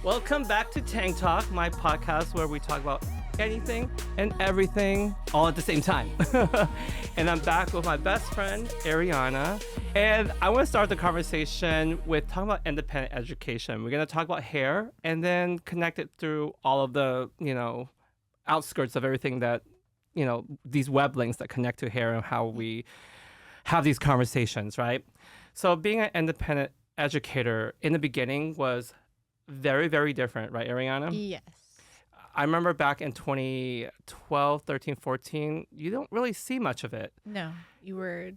Welcome back to Tang Talk, my podcast where we talk about anything and everything all at the same time. And I'm back with my best friend, Ariana. And I want to start the conversation with talking about independent education. We're going to talk about hair and then connect it through all of the, outskirts of everything that, these web links that connect to hair and how we have these conversations, right? So being an independent educator in the beginning was very, very different, right, Ariana? Yes. I remember back in 2012, 13, 14, you don't really see much of it. No, you were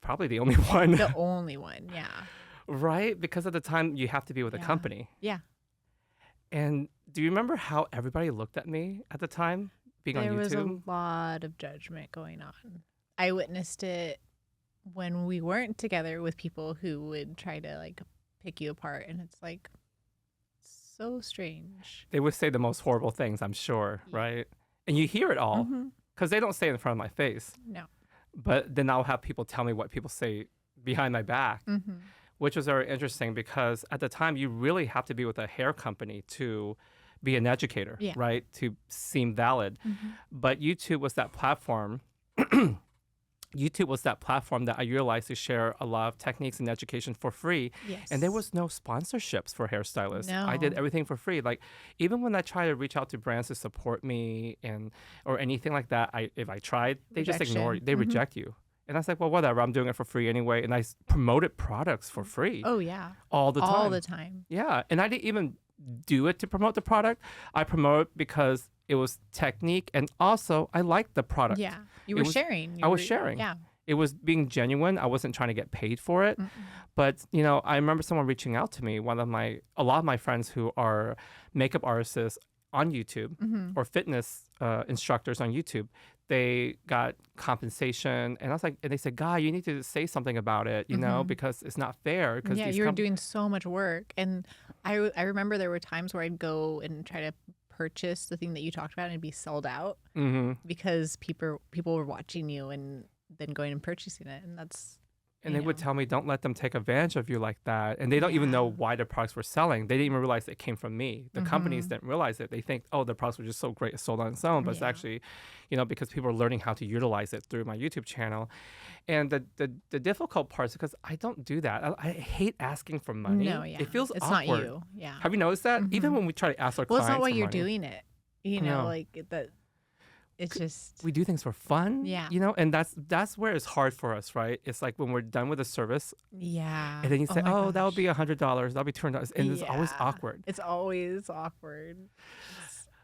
Probably the only one. the only one, yeah. Right? Because at the time, you have to be with a company. Yeah. And do you remember how everybody looked at me at the time, being on YouTube? There was a lot of judgment going on. I witnessed it when we weren't together with people who would try to, pick you apart. And it's, so strange. They would say the most horrible things, I'm sure, right? And you hear it all because they don't say it in front of my face. No. But then I'll have people tell me what people say behind my back, which was very interesting because at the time you really have to be with a hair company to be an educator, right? To seem valid. But YouTube was that platform. YouTube was that platform that I utilized to share a lot of techniques and education for free. Yes. And there was no sponsorships for hairstylists. No. I did everything for free. Even when I try to reach out to brands to support me or anything like that, if I tried, they just ignore you. They reject you. And I was like, well, whatever. I'm doing it for free anyway. And I promoted products for free. Oh, yeah. All the time. All the time. Yeah. And I didn't even do it to promote the product. I promote it because it was technique, and also I liked the product. Yeah, you were sharing. I was sharing. Yeah, it was being genuine. I wasn't trying to get paid for it. But I remember someone reaching out to me. A lot of my friends who are makeup artists on YouTube or fitness instructors on YouTube, they got compensation, and I was like, and they said, "Guy, you need to say something about it, because it's not fair." Yeah, you were doing so much work, and I remember there were times where I'd go and try to purchase the thing that you talked about and it'd be sold out because people were watching you and then going and purchasing it, and that's. And they would tell me, don't let them take advantage of you like that. And they don't even know why the products were selling. They didn't even realize it came from me. The companies didn't realize it. They think, oh, the products were just so great, it's sold on its own. But it's actually, because people are learning how to utilize it through my YouTube channel. And the difficult part is because I don't do that. I hate asking for money. No, yeah. It feels it's awkward. Not you. Yeah. Have you noticed that? Even when we try to ask our clients it's not why for you're money, doing it. That. It's just we do things for fun, yeah. And that's where it's hard for us, right? It's like when we're done with a service, yeah, and then you say, "Oh, that would be $100, that'll be $200," and it's always awkward. It's always awkward.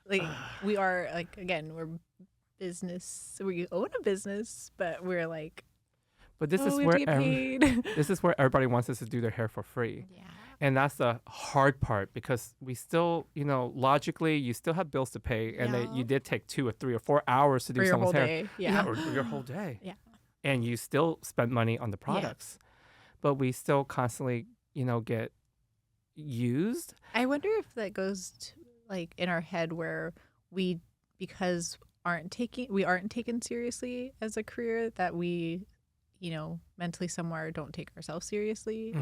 It's we are again, we're business. We own a business, but we're like, but this is where this is where everybody wants us to do their hair for free. Yeah. And that's the hard part because we still, logically, you still have bills to pay, and you did take 2 or 3 or 4 hours to do someone's hair. Day. Yeah. Or your whole day. Yeah. And you still spend money on the products, but we still constantly, get used. I wonder if that goes to, in our head where because we aren't taken seriously as a career, that we mentally somewhere don't take ourselves seriously. You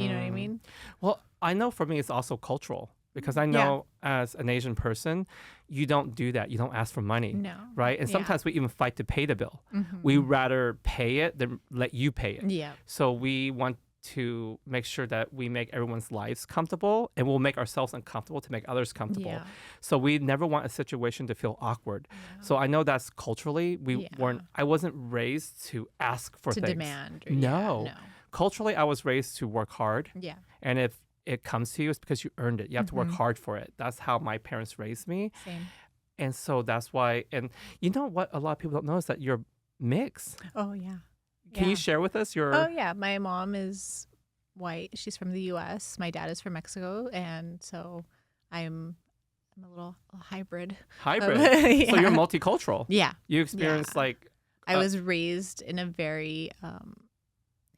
know what I mean? Well, I know for me it's also cultural because I know as an Asian person, you don't do that. You don't ask for money. No. Right? And sometimes we even fight to pay the bill. We rather pay it than let you pay it. Yeah. So we want to make sure that we make everyone's lives comfortable, and we'll make ourselves uncomfortable to make others comfortable. Yeah. So we never want a situation to feel awkward. Yeah. So I know that's culturally, I wasn't raised to ask for things. To demand. No. Culturally, I was raised to work hard. Yeah. And if it comes to you, it's because you earned it. You have to work hard for it. That's how my parents raised me. Same. And so that's why, and you know what a lot of people don't know is that you're mixed. Oh, yeah. Can you share with us your... Oh, yeah. My mom is white. She's from the U.S. My dad is from Mexico. And so I'm a little hybrid. Hybrid? Yeah. So you're multicultural. Yeah. You experienced I was raised in a very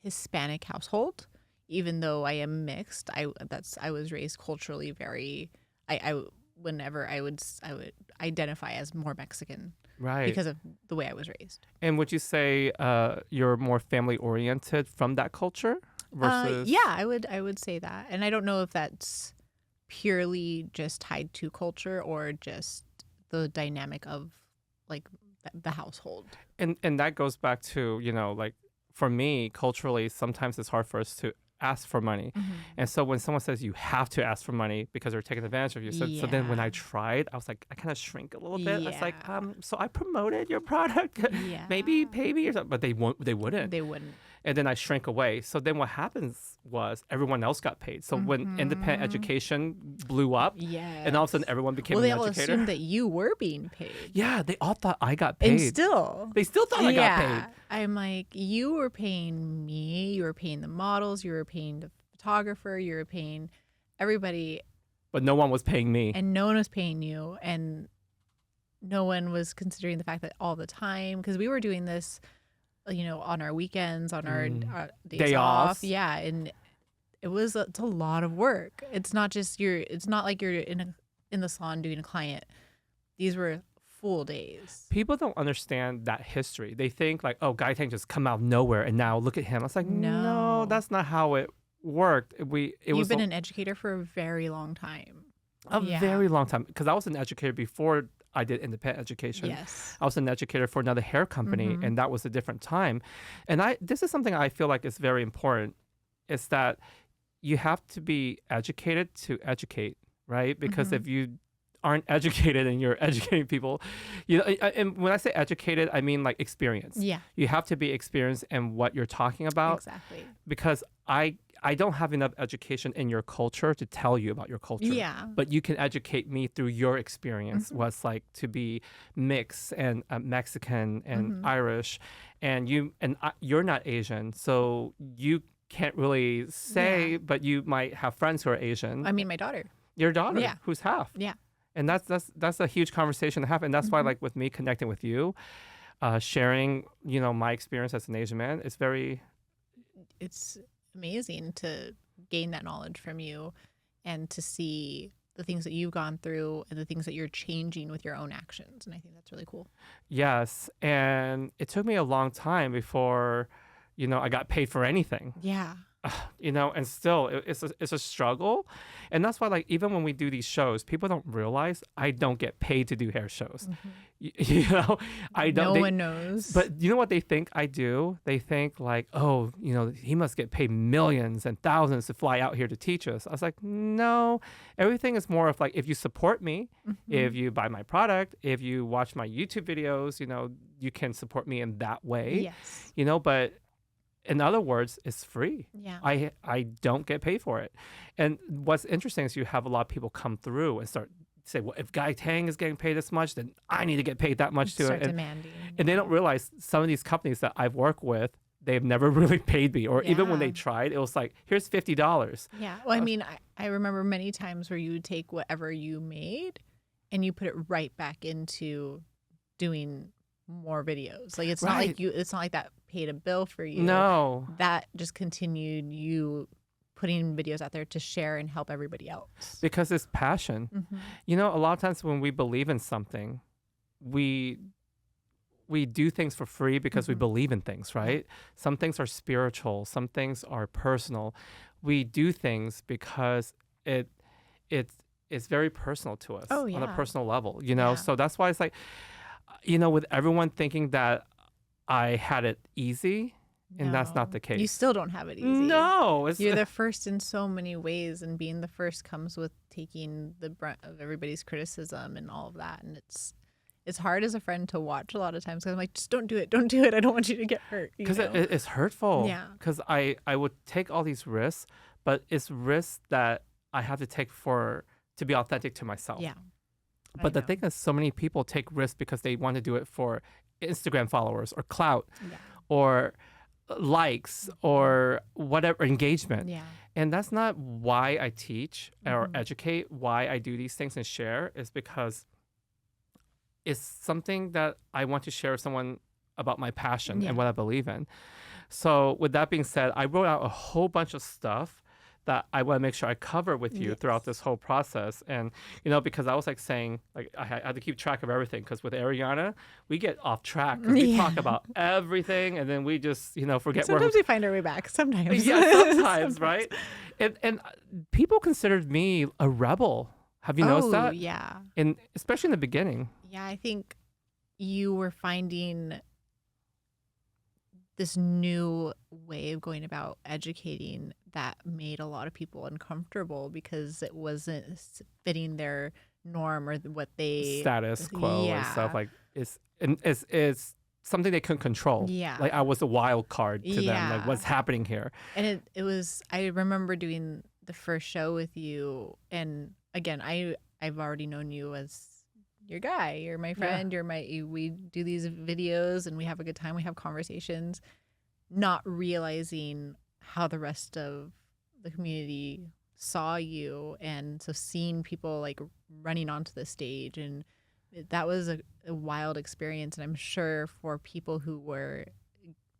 Hispanic household. Even though I am mixed, I was raised culturally very... Whenever I would identify as more Mexican. Right. Because of the way I was raised. And would you say you're more family oriented from that culture versus? Yeah, I would say that. And I don't know if that's purely just tied to culture or just the dynamic of like the household? And that goes back to, like for me, culturally, sometimes it's hard for us to ask for money. And so when someone says you have to ask for money because they're taking advantage of you, so then when I tried, I was like, I kind of shrink a little bit. I was like, so I promoted your product. Maybe pay me or something. But they wouldn't. They wouldn't. And then I shrank away. So then what happens was everyone else got paid. So when independent education blew up, and all of a sudden everyone became an educator. Well, they all assumed that you were being paid. Yeah, they all thought I got paid. And they still thought I got paid. I'm like, you were paying me, you were paying the models, you were paying the photographer, you were paying everybody. But no one was paying me. And no one was paying you. And no one was considering the fact that all the time, because we were doing this, on our weekends, on our days Day off. offs. Yeah. And it's a lot of work. It's not just it's not like you're in the salon doing a client. These were full days. People don't understand that history. They think like, oh, Guy Tang just come out of nowhere and now look at him. I was like, no, that's not how it worked. You've been an educator for a very long time. Very long time. Because I was an educator before I did independent education. Yes. I was an educator for another hair company, and that was a different time. And this is something I feel like is very important, is that you have to be educated to educate, right? Because if you aren't educated and you're educating people, and when I say educated, I mean like experience. Yeah. You have to be experienced in what you're talking about. Exactly. Because I don't have enough education in your culture to tell you about your culture. Yeah. But you can educate me through your experience, what's like to be mixed and Mexican and Irish, and you're not Asian, so you can't really say, but you might have friends who are Asian. I mean, my daughter. Your daughter, who's half. Yeah. And that's a huge conversation to have, and that's why, like with me connecting with you, sharing my experience as an Asian man, it's amazing to gain that knowledge from you and to see the things that you've gone through and the things that you're changing with your own actions. And I think that's really cool. Yes. And it took me a long time before, I got paid for anything. Yeah. And still it's a struggle. And that's why, like, even when we do these shows, people don't realize I don't get paid to do hair shows. I don't. No one knows. But you know what they think I do? They think like, oh, he must get paid millions and thousands to fly out here to teach us. I was like, no, everything is more of like, if you support me, if you buy my product, if you watch my YouTube videos, you can support me in that way. Yes. But in other words, it's free. Yeah. I don't get paid for it. And what's interesting is you have a lot of people come through and say, well, if Guy Tang is getting paid this much, then I need to get paid that much too. Start demanding. And they don't realize some of these companies that I've worked with, they've never really paid me. Or even when they tried, it was like, here's $50. Yeah. Well, I mean, I remember many times where you would take whatever you made and you put it right back into doing more videos. Like it's not like that paid a bill for you. No. That just continued you putting videos out there to share and help everybody else. Because it's passion. A lot of times when we believe in something, we do things for free because we believe in things, right? Some things are spiritual, some things are personal. We do things because it's very personal to us on a personal level, So that's why it's like, with everyone thinking that I had it easy, and that's not the case. You still don't have it easy. No. You're the first in so many ways, and being the first comes with taking the brunt of everybody's criticism and all of that. And it's hard as a friend to watch a lot of times because I'm like, just don't do it. Don't do it. I don't want you to get hurt. Because it's hurtful. Yeah. Because I would take all these risks, but it's risks that I have to take to be authentic to myself. Yeah. But the thing is, so many people take risks because they want to do it for Instagram followers or clout or likes or whatever, engagement. Yeah. And that's not why I teach or educate, why I do these things and share, is because it's something that I want to share with someone about my passion and what I believe in. So with that being said, I wrote out a whole bunch of stuff that I want to make sure I cover with you throughout this whole process. And, because I was like saying, like, I had to keep track of everything, because with Ariana, we get off track. We talk about everything, and then we just, forget Sometimes we find our way back. Sometimes. Yeah, sometimes, right? And people considered me a rebel. Have you noticed that? Yeah. And especially in the beginning. Yeah, I think you were finding this new way of going about educating that made a lot of people uncomfortable because it wasn't fitting their norm or what they Status quo and stuff like it's something they couldn't control. Yeah. Like I was a wild card to them. Like Yeah. what's happening here? And it was, I remember doing the first show with you, and again, I've already known you as your guy, you're my friend, we do these videos and we have a good time, we have conversations, not realizing how the rest of the community saw you. And so seeing people like running onto the stage, and that was a wild experience. And I'm sure for people who were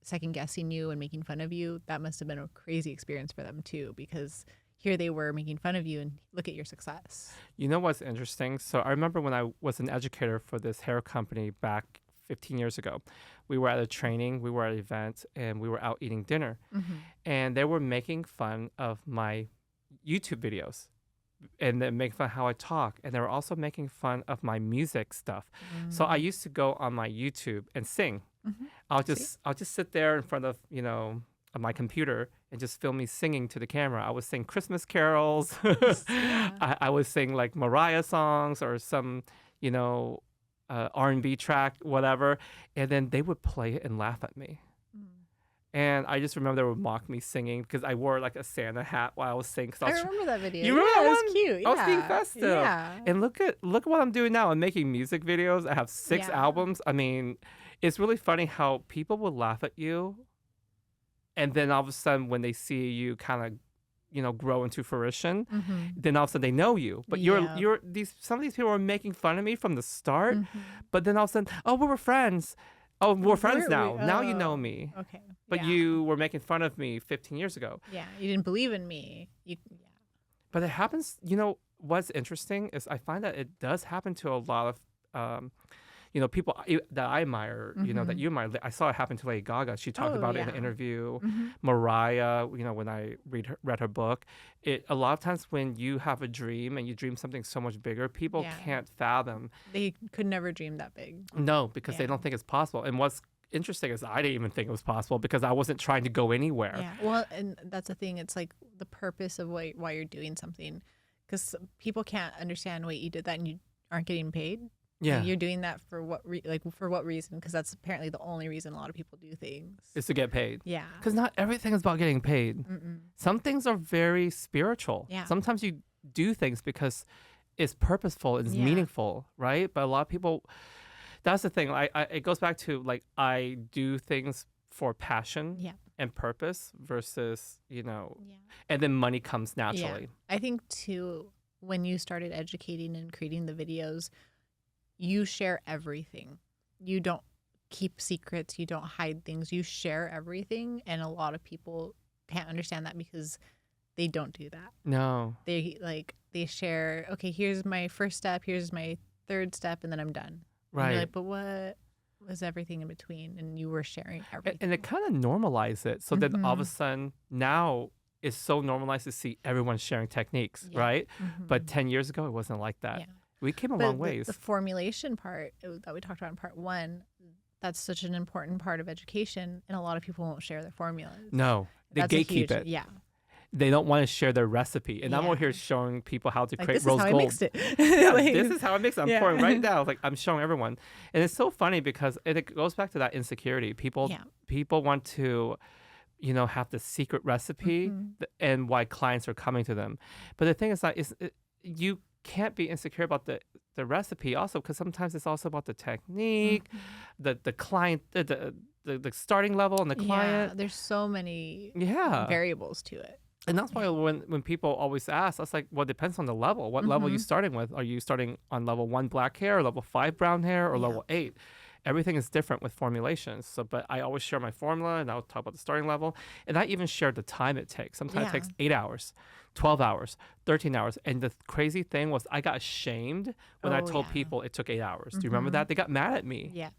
second guessing you and making fun of you, that must have been a crazy experience for them too, because here they were making fun of you and look at your success. You know what's interesting? So I remember when I was an educator for this hair company back 15 years ago, we were at a training, we were at an event, and we were out eating dinner. And they were making fun of my YouTube videos and then making fun of how I talk. And they were also making fun of my music stuff. So I used to go on my YouTube and sing. I'll just sit there in front of, of my computer and just film me singing to the camera. I would sing Christmas carols. I would sing like Mariah songs or some, R&B track, whatever. And then they would play it and laugh at me. And I just remember they would mock me singing because I wore like a Santa hat while I was singing. I remember that video. You remember that it one? was cute. Yeah. I was being festive. Yeah. And look at what I'm doing now. I'm making music videos. I have 6 albums. I mean, it's really funny how people will laugh at you, and then all of a sudden when they see you kind of grow into fruition, then all of a sudden they know you. But some of these people are making fun of me from the start, but then all of a sudden, oh, we were friends. Oh, we're friends now. Now you know me. Okay. But you were making fun of me 15 years ago. Yeah, you didn't believe in me. But it happens, what's interesting is I find that it does happen to a lot of, people that I admire, that you admire. I saw it happen to Lady Gaga. She talked about it in an interview. Mariah, when I read her book. A lot of times when you have a dream and you dream something so much bigger, people can't fathom. They could never dream that big. No, because they don't think it's possible. And what's interesting is I didn't even think it was possible because I wasn't trying to go anywhere. Yeah, well, and that's the thing. It's like the purpose of why you're doing something, because people can't understand, wait, you did that and you aren't getting paid? Yeah. You're doing that for what for what reason? Because that's apparently the only reason a lot of people do things. Is to get paid. Yeah. Because not everything is about getting paid. Some things are very spiritual. Yeah. Sometimes you do things because it's purposeful, it's meaningful, right? But a lot of people, that's the thing. It goes back to like I do things for passion and purpose versus, and then money comes naturally. Yeah. I think too, when you started educating and creating the videos, you share everything. You don't keep secrets. You don't hide things. You share everything. And a lot of people can't understand that because they don't do that. No. They share, okay, here's my first step, here's my third step, and then I'm done. Right. And you're like, but what was everything in between? And you were sharing everything. And it kind of normalized it. So then all of a sudden now it's so normalized to see everyone sharing techniques, right? But 10 years ago, it wasn't like that. Yeah. We came a long ways. The formulation part that we talked about in part 1, that's such an important part of education, and a lot of people won't share their formulas. No, they gatekeep it. Yeah. They don't want to share their recipe. And I'm over here showing people how to create rose gold. This is how I mixed it. This is how I mix it. I'm pouring right now. Like I'm showing everyone. And it's so funny because it goes back to that insecurity. People want to, have the secret recipe and why clients are coming to them. But the thing is that you can't be insecure about the recipe also, because sometimes it's also about the technique, the client, the starting level and the client. Yeah, there's so many variables to it. And that's why when people always ask, that's like, well, it depends on the level. What level are you starting with? Are you starting on level 1 black hair, or level 5 brown hair, or level 8? Everything is different with formulations. So, but I always share my formula, and I'll talk about the starting level. And I even share the time it takes. Sometimes it takes 8 hours, 12 hours, 13 hours. And the crazy thing was I got shamed when I told people it took 8 hours. Do you remember that? They got mad at me. Yeah.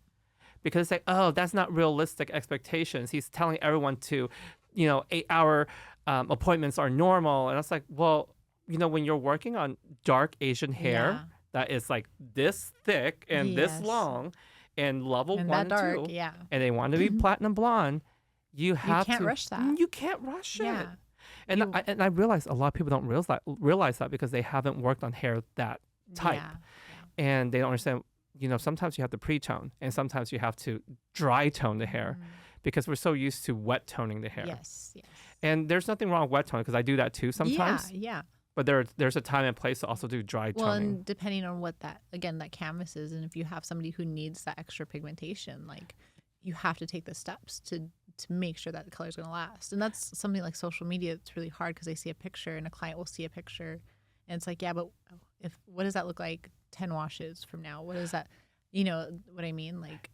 Because it's like, oh, that's not realistic expectations. He's telling everyone to, 8-hour appointments are normal. And I was like, well, when you're working on dark Asian hair that is like this thick and this long and level and 1 that dark, and 2, yeah. and they want to be platinum blonde, you can't rush that. You can't rush Yeah. it. And I realize a lot of people don't realize that because they haven't worked on hair that type. And they don't understand, sometimes you have to pre-tone and sometimes you have to dry tone the hair because we're so used to wet toning the hair. Yes. And there's nothing wrong with wet toning because I do that too sometimes. Yeah. But there's a time and place to also do dry toning. Well, and depending on what that canvas is, and if you have somebody who needs that extra pigmentation, like you have to take the steps to make sure that the color is going to last. And that's something like social media. It's really hard because they see a picture and a client will see a picture and it's like, yeah, but what does that look like 10 washes from now? What is that? You know what I mean? Like,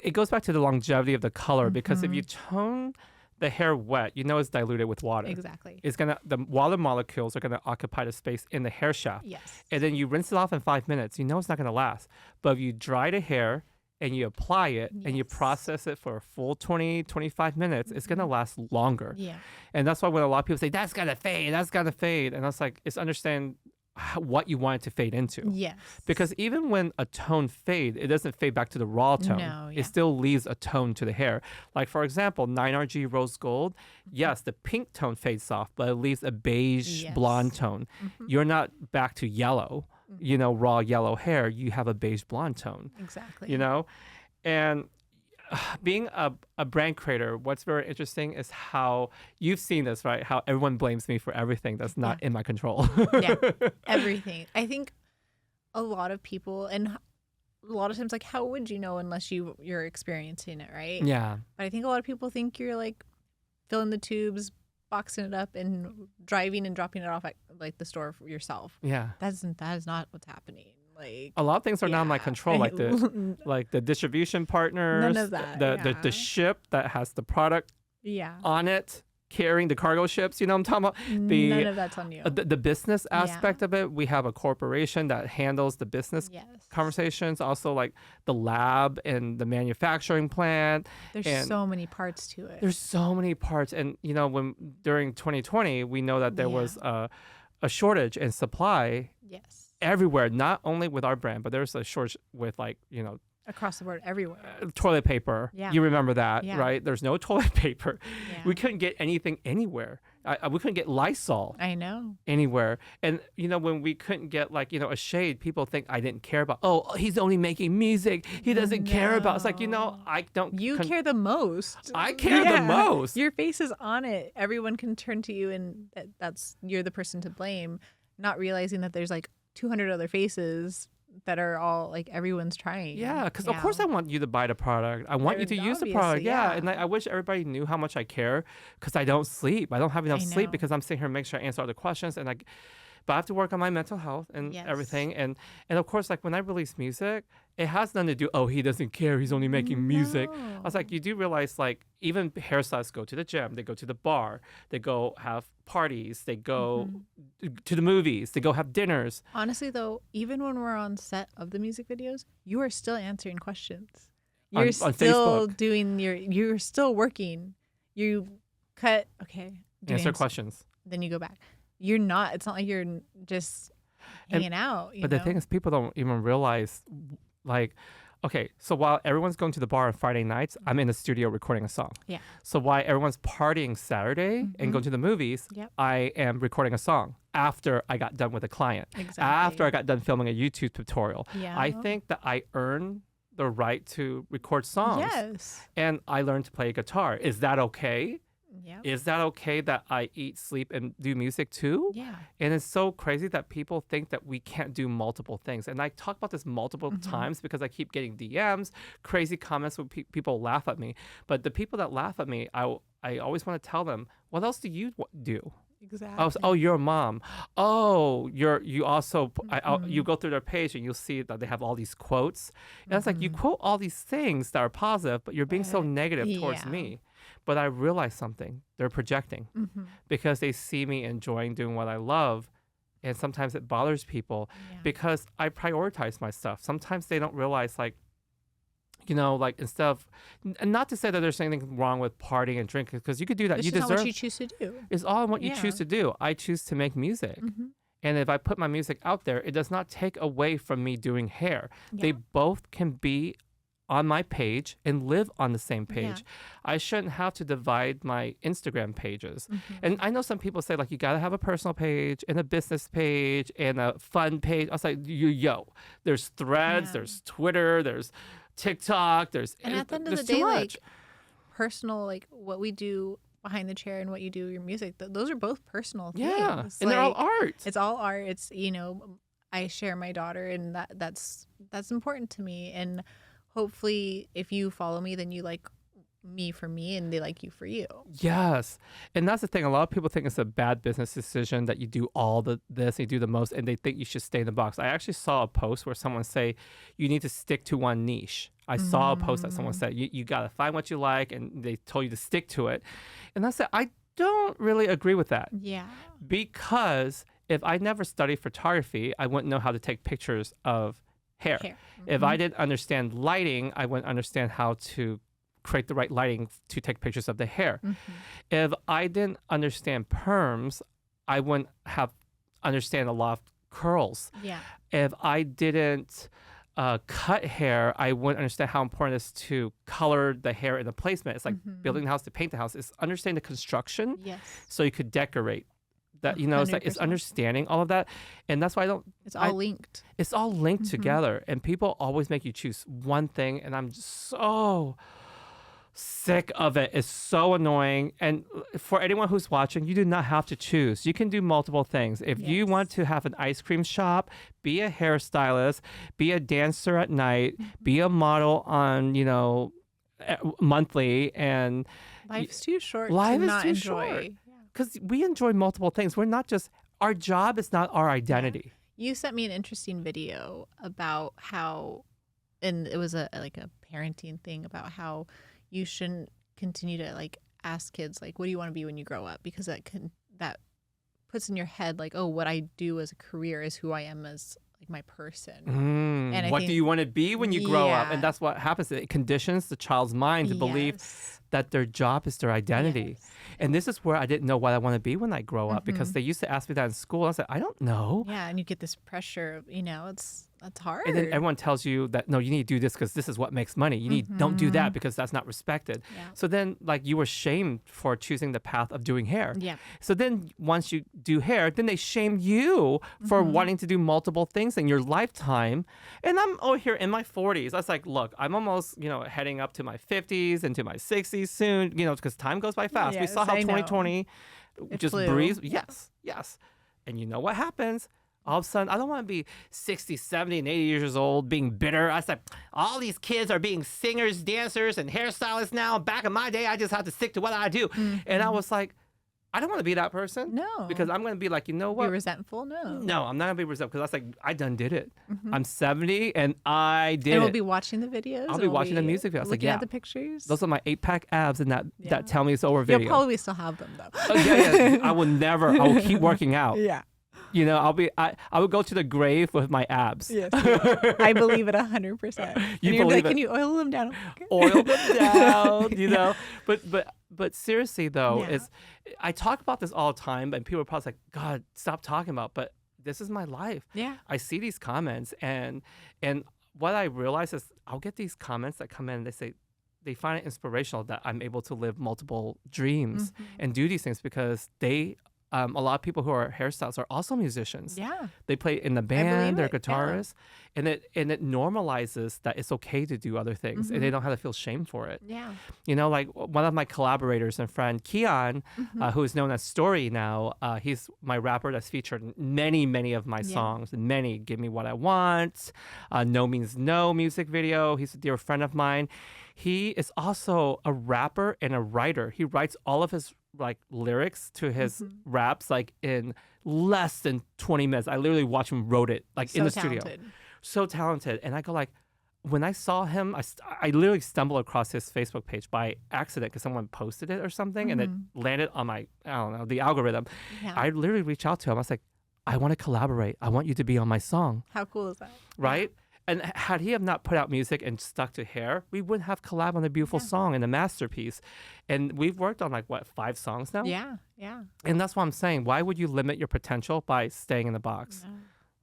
it goes back to the longevity of the color because if you tone the hair wet, it's diluted with water. Exactly. The water molecules are gonna occupy the space in the hair shaft. Yes. And then you rinse it off in 5 minutes. It's not gonna last. But if you dry the hair and you apply it and you process it for a full 20, 25 minutes, it's gonna last longer. Yeah. And that's why when a lot of people say, that's gonna fade. And I was like, it's understand what you want it to fade into. Yes. Because even when a tone fades, it doesn't fade back to the raw tone. No, It still leaves a tone to the hair. Like, for example, 9RG Rose Gold, yes, the pink tone fades off, but it leaves a beige blonde tone. You're not back to yellow, raw yellow hair. You have a beige blonde tone. Exactly. And being a brand creator, what's very interesting is how you've seen this, right? How everyone blames me for everything that's not in my control. Everything. I think a lot of people, and a lot of times, like, how would you know unless you're experiencing it, right? Yeah. But I think a lot of people think you're like filling the tubes, boxing it up, and driving and dropping it off at like the store for yourself. Yeah. That is not what's happening. Like, a lot of things are not in my control, like the distribution partners, none of that, the ship that has the product on it, carrying the cargo ships. I'm talking about none of that's on you. The business aspect of it. We have a corporation that handles the business conversations. Also, like the lab and the manufacturing plant. There's so many parts to it. There's so many parts, and when during 2020, we know that there was a shortage in supply. Yes. Everywhere, not only with our brand, but there's a shortage with across the board, everywhere. Toilet paper. Yeah. You remember that, right? There's no toilet paper. Yeah. We couldn't get anything anywhere. We couldn't get Lysol. I know. Anywhere. And, when we couldn't get a shade, people think I didn't care about, he's only making music. He doesn't care about. It's like, I don't. You care the most. I care the most. Your face is on it. Everyone can turn to you and you're the person to blame, not realizing that there's 200 other faces that are all everyone's trying. Yeah, because of course I want you to buy the product. I want you to use the product. Yeah, and I wish everybody knew how much I care because I don't sleep. I don't have enough sleep because I'm sitting here making sure I answer all the questions but I have to work on my mental health and everything. And of course, when I release music, it has nothing to do, he doesn't care. He's only making music. I was like, you do realize even hairstylists go to the gym, they go to the bar, they go have parties, they go to the movies, they go have dinners. Honestly, though, even when we're on set of the music videos, you are still answering questions. You're still doing you're still working. You cut, answer questions. Then you go back. You're not, it's not like you're just hanging out. But the thing is, people don't even realize, so while everyone's going to the bar on Friday nights, I'm in the studio recording a song. Yeah. So while everyone's partying Saturday and going to the movies, I am recording a song after I got done with a client. Exactly. After I got done filming a YouTube tutorial. Yeah. I think that I earn the right to record songs. Yes. And I learned to play guitar. Is that okay? Yeah. Is that okay that I eat, sleep, and do music too? Yeah. And it's so crazy that people think that we can't do multiple things. And I talk about this multiple times because I keep getting DMs, crazy comments when people laugh at me. But the people that laugh at me, I always want to tell them, what else do you do? Exactly. You're a mom. You also you go through their page and you'll see that they have all these quotes. And it's like you quote all these things that are positive, but you're being so negative towards me. But I realize something. They're projecting because they see me enjoying doing what I love. And sometimes it bothers people because I prioritize my stuff. Sometimes they don't realize like instead of, and not to say that there's anything wrong with partying and drinking, because you could do that. It's You just deserve. not what you choose to do. It's all what you Yeah. choose to do. I choose to make music. Mm-hmm. And if I put my music out there, it does not take away from me doing hair. They both can be on my page and live on the same page. I shouldn't have to divide my Instagram pages. And I know some people say, like, you got to have a personal page and a business page and a fun page. I was like, there's Threads, there's Twitter, there's TikTok, And at the end of the day, like, personal, like, what we do behind the chair and what you do with your music, those are both personal things. Yeah, Like, and they're all art. It's all art. It's, I share my daughter, and that's important to me. And hopefully if you follow me, then you like me for me and they like you for you. Yes. And that's the thing. A lot of people think it's a bad business decision that you do all this, you do the most, and they think you should stay in the box. I actually saw a post where someone say you need to stick to one niche. I saw a post that someone said you got to find what you like, and they told you to stick to it. And I said, I don't really agree with that. Yeah. Because if I never studied photography, I wouldn't know how to take pictures of hair. If I didn't understand lighting, I wouldn't understand how to create the right lighting to take pictures of the hair. If I didn't understand perms, I wouldn't understand a lot of curls. Yeah. If I didn't cut hair, I wouldn't understand how important it is to color the hair in the placement. It's like building the house to paint the house. It's understanding the construction so you could decorate. That it's understanding all of that, and that's why It's all linked. It's all linked together, and people always make you choose one thing, and I'm just so sick of it. It's so annoying. And for anyone who's watching, you do not have to choose. You can do multiple things. If you want to have an ice cream shop, be a hairstylist, be a dancer at night, be a model on monthly, and life's too short life to is not too enjoy. short. Because we enjoy multiple things. We're not just, our job is not our identity. You sent me an interesting video about how, and it was a parenting thing about how you shouldn't continue to like ask kids like, what do you want to be when you grow up? Because that puts in your head like, oh, what I do as a career is who I am as like my person. And what do you want to be when you grow up? And that's what happens. It conditions the child's mind to believe that their job is their identity. And this is where I didn't know what I want to be when I grow up, because they used to ask me that in school. I said, I don't know. Yeah, and you get this pressure, that's hard. And then everyone tells you that, no, you need to do this because this is what makes money. You need don't do that because that's not respected. Yeah. So then like you were shamed for choosing the path of doing hair. Yeah. So then once you do hair, then they shame you for wanting to do multiple things in your lifetime. And I'm here in my 40s. I was like, look, I'm almost, heading up to my 50s and to my 60s soon, because time goes by fast. We saw how 2020 just breezed. Yes. And you know what happens? All of a sudden, I don't want to be 60, 70, and 80 years old being bitter. I said, all these kids are being singers, dancers, and hairstylists now. Back in my day, I just had to stick to what I do. And I was like, I don't want to be that person. No. Because I'm going to be like, you know what? Be resentful? No. No, I'm not going to be resentful because I was like, I done did it. I'm 70 and I did it. And we'll be watching the videos. I'll be watching the music videos. Looking at the pictures. Those are my 8-pack abs and that tell me it's over video. You'll probably still have them though. I will keep working out. Yeah. I would go to the grave with my abs. Yes. I believe it 100%. You believe like, it? Can you oil them down? Oil them down, But seriously though, I talk about this all the time, and people are probably like, God, stop talking about. But this is my life. Yeah. I see these comments, and what I realize is I'll get these comments that come in and they say they find it inspirational that I'm able to live multiple dreams and do these things because they. A lot of people who are hairstylists are also musicians. Yeah. They play in the band, they're it, guitarists, and it normalizes that it's okay to do other things and they don't have to feel shame for it. Yeah. Like one of my collaborators and friend, Keon, who is known as Story now, he's my rapper that's featured in many, many of my songs. Many, Give Me What I Want, No Means No music video. He's a dear friend of mine. He is also a rapper and a writer. He writes all of his lyrics to his raps in less than 20 minutes. I literally watch him wrote it in the studio. So talented. And I go when I saw him, I literally stumbled across his Facebook page by accident because someone posted it or something and it landed on my, the algorithm. Yeah. I literally reached out to him. I was like, I want to collaborate. I want you to be on my song. How cool is that? Right? And had he have not put out music and stuck to hair, we wouldn't have collabed on a beautiful song and a masterpiece. And we've worked on 5 songs now? Yeah. And that's what I'm saying. Why would you limit your potential by staying in the box? No,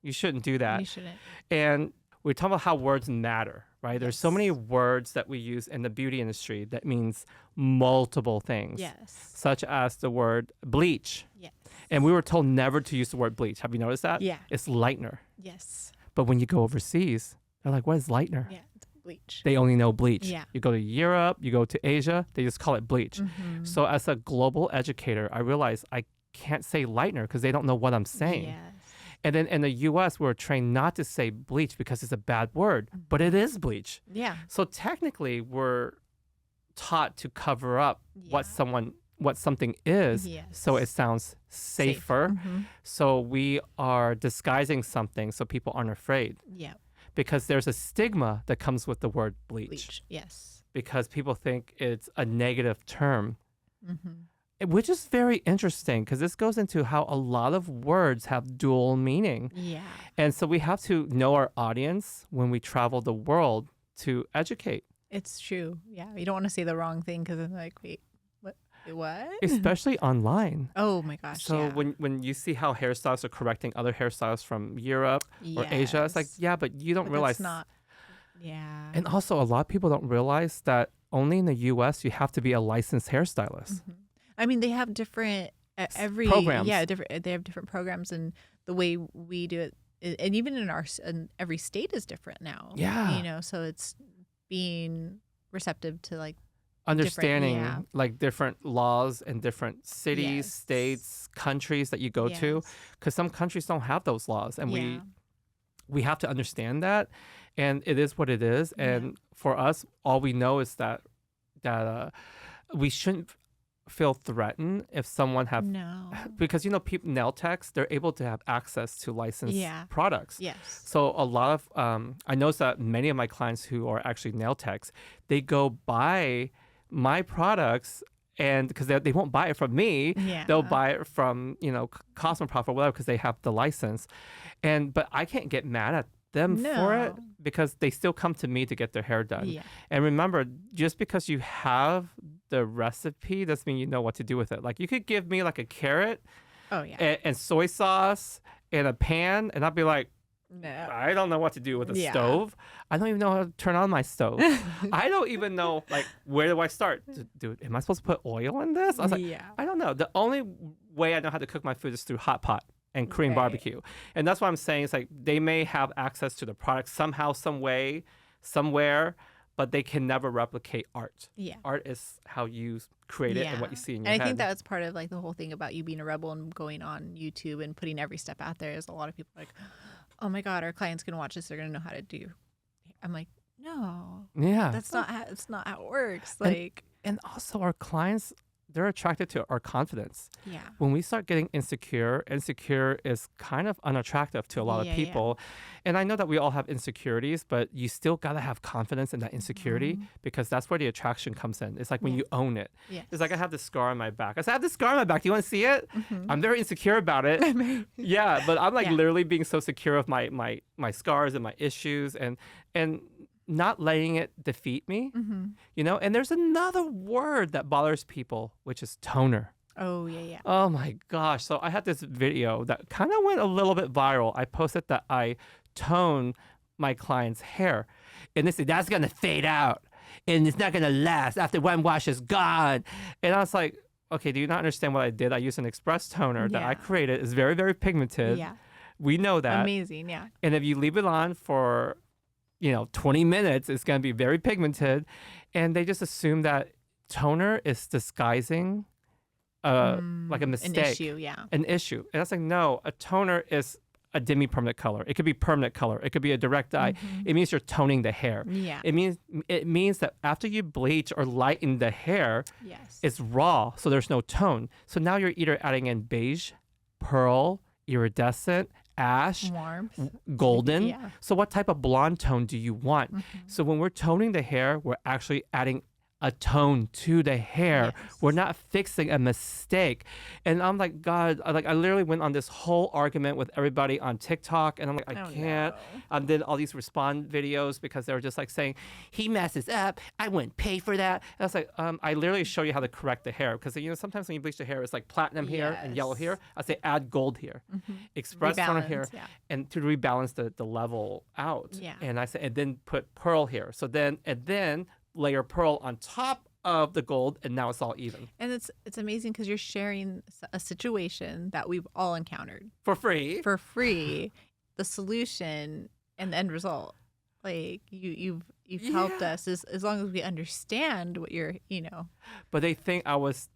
You shouldn't do that. you shouldn't. And we're talking about how words matter, right? There's so many words that we use in the beauty industry that means multiple things. Yes. Such as the word bleach. Yes. And we were told never to use the word bleach. Have you noticed that? Yeah. It's lightener. Yes. But when you go overseas, they're like, what is lightener? Yeah. It's bleach. They only know bleach. Yeah. You go to Europe, you go to Asia, they just call it bleach. Mm-hmm. So as a global educator, I realized I can't say lightener because they don't know what I'm saying. Yes. And then in the US, we're trained not to say bleach because it's a bad word, but it is bleach. Yeah. So technically, we're taught to cover up what something is, Yes. so it sounds safer. Mm-hmm. So we are disguising something so people aren't afraid, Yeah. because there's a stigma that comes with the word bleach. Bleach. Yes. Because people think it's a negative term, Mm-hmm. which is very interesting because this goes into how a lot of words have dual meaning. Yeah. And so we have to know our audience when we travel the world to educate, It's true. Yeah. You don't want to say the wrong thing because I'm like, wait, what? What? especially online. Oh my gosh. So yeah. when you see how hairstylists are correcting other hairstyles from Europe or Asia, it's like, Yes. yeah, but you don't But realize. that's not. Yeah. And also, a lot of people don't realize that only in the U.S. you have to be a licensed hairstylist. Mhm. I mean, they have different every programs. Yeah, different. They have different programs, and the way we do it, and even in every state is different now. Yeah. You know, so it's being receptive to like Understanding yeah. like different laws in different cities, Yes. states, countries that you go to, Yes. because some countries don't have those laws, and Yeah. we have to understand that, and it is what it is. Yeah. And for us, all we know is that we shouldn't feel threatened if someone have No. because people nail techs, they're able to have access to licensed Yeah. products. Yes. So a lot of I noticed that many of my clients who are actually nail techs, they go buy my products, and because they won't buy it from me, Yeah. they'll buy it from Cosmoprof or whatever because they have the license, but I can't get mad at them for it No. because they still come to me to get their hair done. Yeah. And remember, just because you have the recipe doesn't mean you know what to do with it. Like, you could give me like a carrot Oh yeah. and soy sauce in a pan, and I'd be like, No. I don't know what to do with a Yeah. stove. I don't even know how to turn on my stove. I don't even know, like, where do I start? Dude, am I supposed to put oil in this? I was like, Yeah. I don't know. The only way I know how to cook my food is through hot pot and Korean Right. barbecue. And that's what I'm saying. It's like they may have access to the product somehow, some way, somewhere, but they can never replicate art. Yeah. Art is how you create it and what you see in your And head. I think that's part of like the whole thing about you being a rebel and going on YouTube and putting every step out there is a lot of people are like, oh my God, our clients can watch this. They're going to know how to do. I'm like, no, yeah. that's not how, it's not how it works. And- Like, And also, our clients, they're attracted to our confidence. yeah. When we start getting insecure is kind of unattractive to a lot Yeah, of yeah. people. And I know that we all have insecurities, but you still got to have confidence in that insecurity because that's where the attraction comes in. It's like when you own it. Yes. It's like, I have this scar on my back. I said, I have this scar on my back. Do you want to see it? I'm very insecure about it. Yeah, but I'm like Yeah. literally being so secure of my scars and my issues and not letting it defeat me, And there's another word that bothers people, which is toner. Oh, yeah, yeah. Oh my gosh. So I had this video that kind of went a little bit viral. I posted that I tone my client's hair. And they said, that's going to fade out. And it's not going to last. After one wash, it's gone. And I was like, okay, do you not understand what I did? I used an express toner that I Yeah. created. It's very, very pigmented. Yeah. We know that. Amazing. Yeah. And if you leave it on for 20 minutes, it's going to be very pigmented. And they just assume that toner is disguising like a mistake. An issue. Yeah. An issue. And I was like, no, a toner is a demi-permanent color. It could be permanent color. It could be a direct dye. It means you're toning the hair. Yeah. It means that after you bleach or lighten the hair, Yes. it's raw, so there's no tone. So now you're either adding in beige, pearl, iridescent, ash, warmth. golden. Yeah. So what type of blonde tone do you want? So when we're toning the hair, we're actually adding a tone to the hair. Yes. We're not fixing a mistake. And I'm like, God, I literally went on this whole argument with everybody on TikTok, and I'm like, I can't. No. I did all these respond videos because they were just like saying, he messes up, I wouldn't pay for that. And I was like, I literally show you how to correct the hair, because sometimes when you bleach the hair, it's like platinum here and yellow here. I say add gold here, express tone of hair, and to rebalance the level out. Yeah. And I said, and then put pearl here. So then layer pearl on top of the gold, and now it's all even. And it's amazing because you're sharing a situation that we've all encountered For free. for free, the solution and the end result. Like you've helped us as long as we understand what you're, But they think I was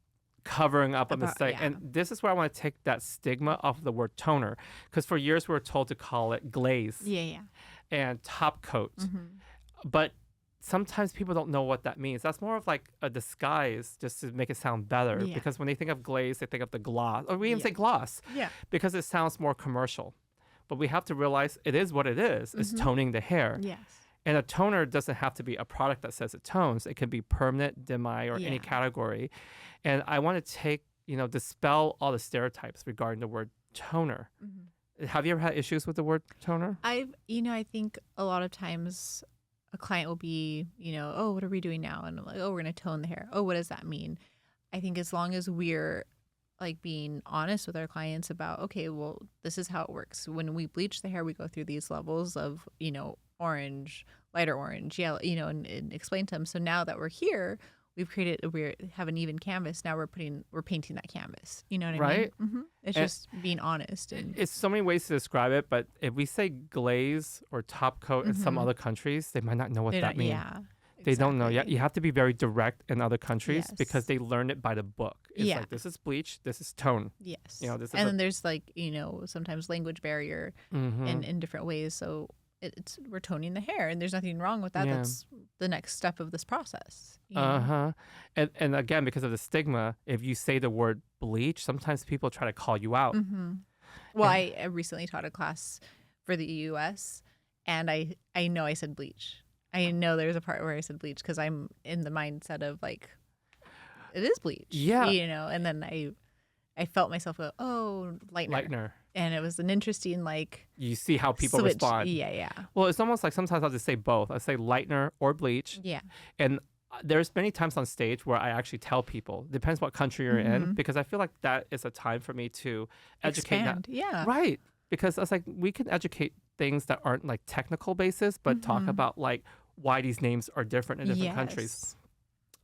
covering up a mistake. yeah. And this is where I want to take that stigma off of the word toner, because for years we were told to call it glaze and top coat. But sometimes people don't know what that means. That's more of like a disguise just to make it sound better. Yeah. Because when they think of glaze, they think of the gloss. Or we even say gloss. Yeah. Because it sounds more commercial. But we have to realize it is what it is. It's toning the hair. Yes. And a toner doesn't have to be a product that says it tones. It can be permanent, demi, or any category. And I want to dispel all the stereotypes regarding the word toner. Have you ever had issues with the word toner? I think a lot of times a client will be, oh, what are we doing now? And I'm like, oh, we're going to tone the hair. Oh, what does that mean? I think as long as we're like being honest with our clients about, okay, well, this is how it works. When we bleach the hair, we go through these levels of, orange, lighter orange, yellow, and explain to them. So now that we're here, we have an even canvas. Now we're painting that canvas. You know what I mean? Right. It's just being honest. And it's so many ways to describe it, but if we say glaze or top coat in some other countries, they might not know what that means. Yeah. They don't know yet. You have to be very direct in other countries because they learn it by the book. It's like, this is bleach, this is tone. Yes. This is then there's like, sometimes language barrier in different ways. So we're toning the hair, and there's nothing wrong with that. That's the next step of this process. And again, because of the stigma, if you say the word bleach, sometimes people try to call you out. Well, I recently taught a class for the US, and I know I said bleach. I know there's a part where I said bleach because I'm in the mindset of like, it is bleach. Yeah. And then I felt myself go, oh, lightener. And it was an interesting, like... You see how people switch. respond. Yeah. Well, it's almost like sometimes I'll just say both. I say lightener or bleach. Yeah. And there's many times on stage where I actually tell people, depends what country you're in, because I feel like that is a time for me to educate. Expand. Yeah. Right. Because I was like, we can educate things that aren't like technical basis, but talk about like why these names are different in different countries.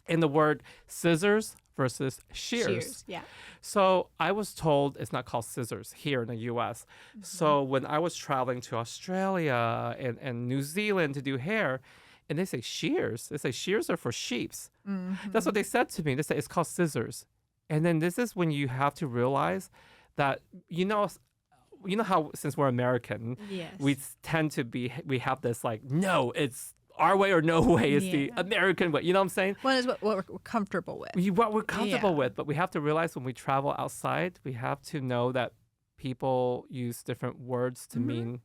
In the word scissors versus shears. Yeah. So I was told it's not called scissors here in the U.S. So when I was traveling to Australia and New Zealand to do hair, and they say shears, they say shears are for sheeps. That's what they said to me. They said it's called scissors. And then this is when you have to realize that, how since we're American, we tend to we have this like, no, it's our way or no way is the American way. You know what I'm saying? One is what we're comfortable with. What we're comfortable with. But we have to realize when we travel outside, we have to know that people use different words to mean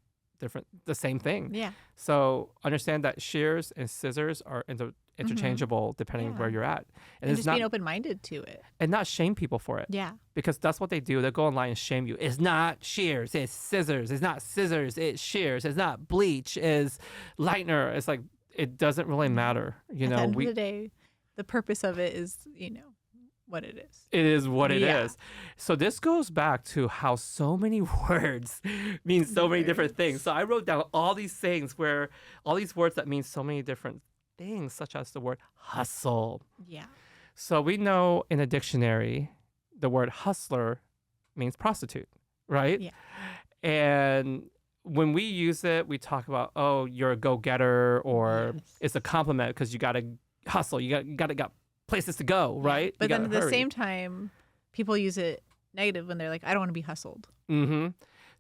the same thing. Yeah. So understand that shears and scissors are interchangeable depending where you're at. And just being open-minded to it. And not shame people for it. Yeah. Because that's what they do. They go online and shame you. It's not shears, it's scissors. It's not scissors, it's shears. It's not bleach, it's lightener. It's like, it doesn't really matter. At the end of the day, the purpose of it is, what it is. It is what it is. So this goes back to how so many words mean so many different things. So I wrote down all these things all these words that mean so many different things, such as the word hustle. Yeah. So we know in a dictionary, the word hustler means prostitute, right? Yeah. And when we use it, we talk about, oh, you're a go-getter, or it's a compliment because you got to hustle. You got places to go, right? But then at the same time, people use it negative when they're like, I don't want to be hustled.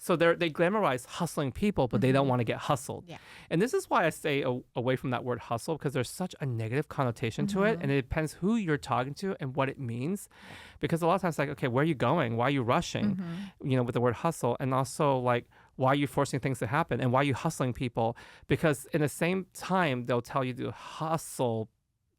So they glamorize hustling people, but they don't want to get hustled. Yeah. And this is why I stay away from that word hustle, because there's such a negative connotation to it. And it depends who you're talking to and what it means. Because a lot of times, like, okay, where are you going? Why are you rushing? With the word hustle. And also, like, why are you forcing things to happen? And why are you hustling people? Because in the same time, they'll tell you to hustle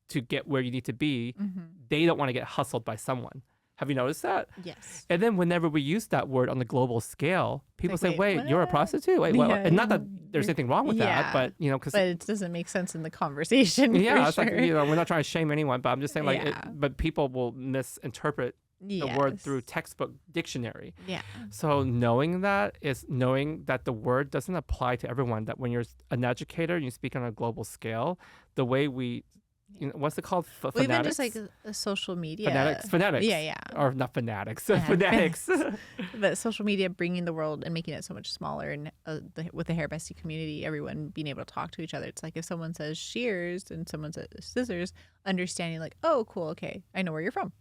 to get where you need to be, Mm-hmm. they don't want to get hustled by someone. Have you noticed that? Yes. And then whenever we use that word on the global scale, people Like, say, wait, wait, you're a what? prostitute? Wait, what? Yeah, And not that there's you're- anything wrong with that, yeah. but, you know, because But it doesn't make sense in the conversation. yeah, for it's sure. like, you know, we're not trying to shame anyone, but I'm just saying, like, Yeah. but people will misinterpret the word through textbook dictionary. Yeah. So knowing that is knowing that the word doesn't apply to everyone, that when you're an educator and you speak on a global scale, the way we, you know, what's it called? Well, Phonetics? even just like a social media. Phonetics. Yeah, yeah. Or not fanatics, Yeah, phonetics. But social media bringing the world and making it so much smaller, and with the hair bestie community, everyone being able to talk to each other. It's like if someone says shears and someone says scissors, understanding like, oh, cool, okay, I know where you're from.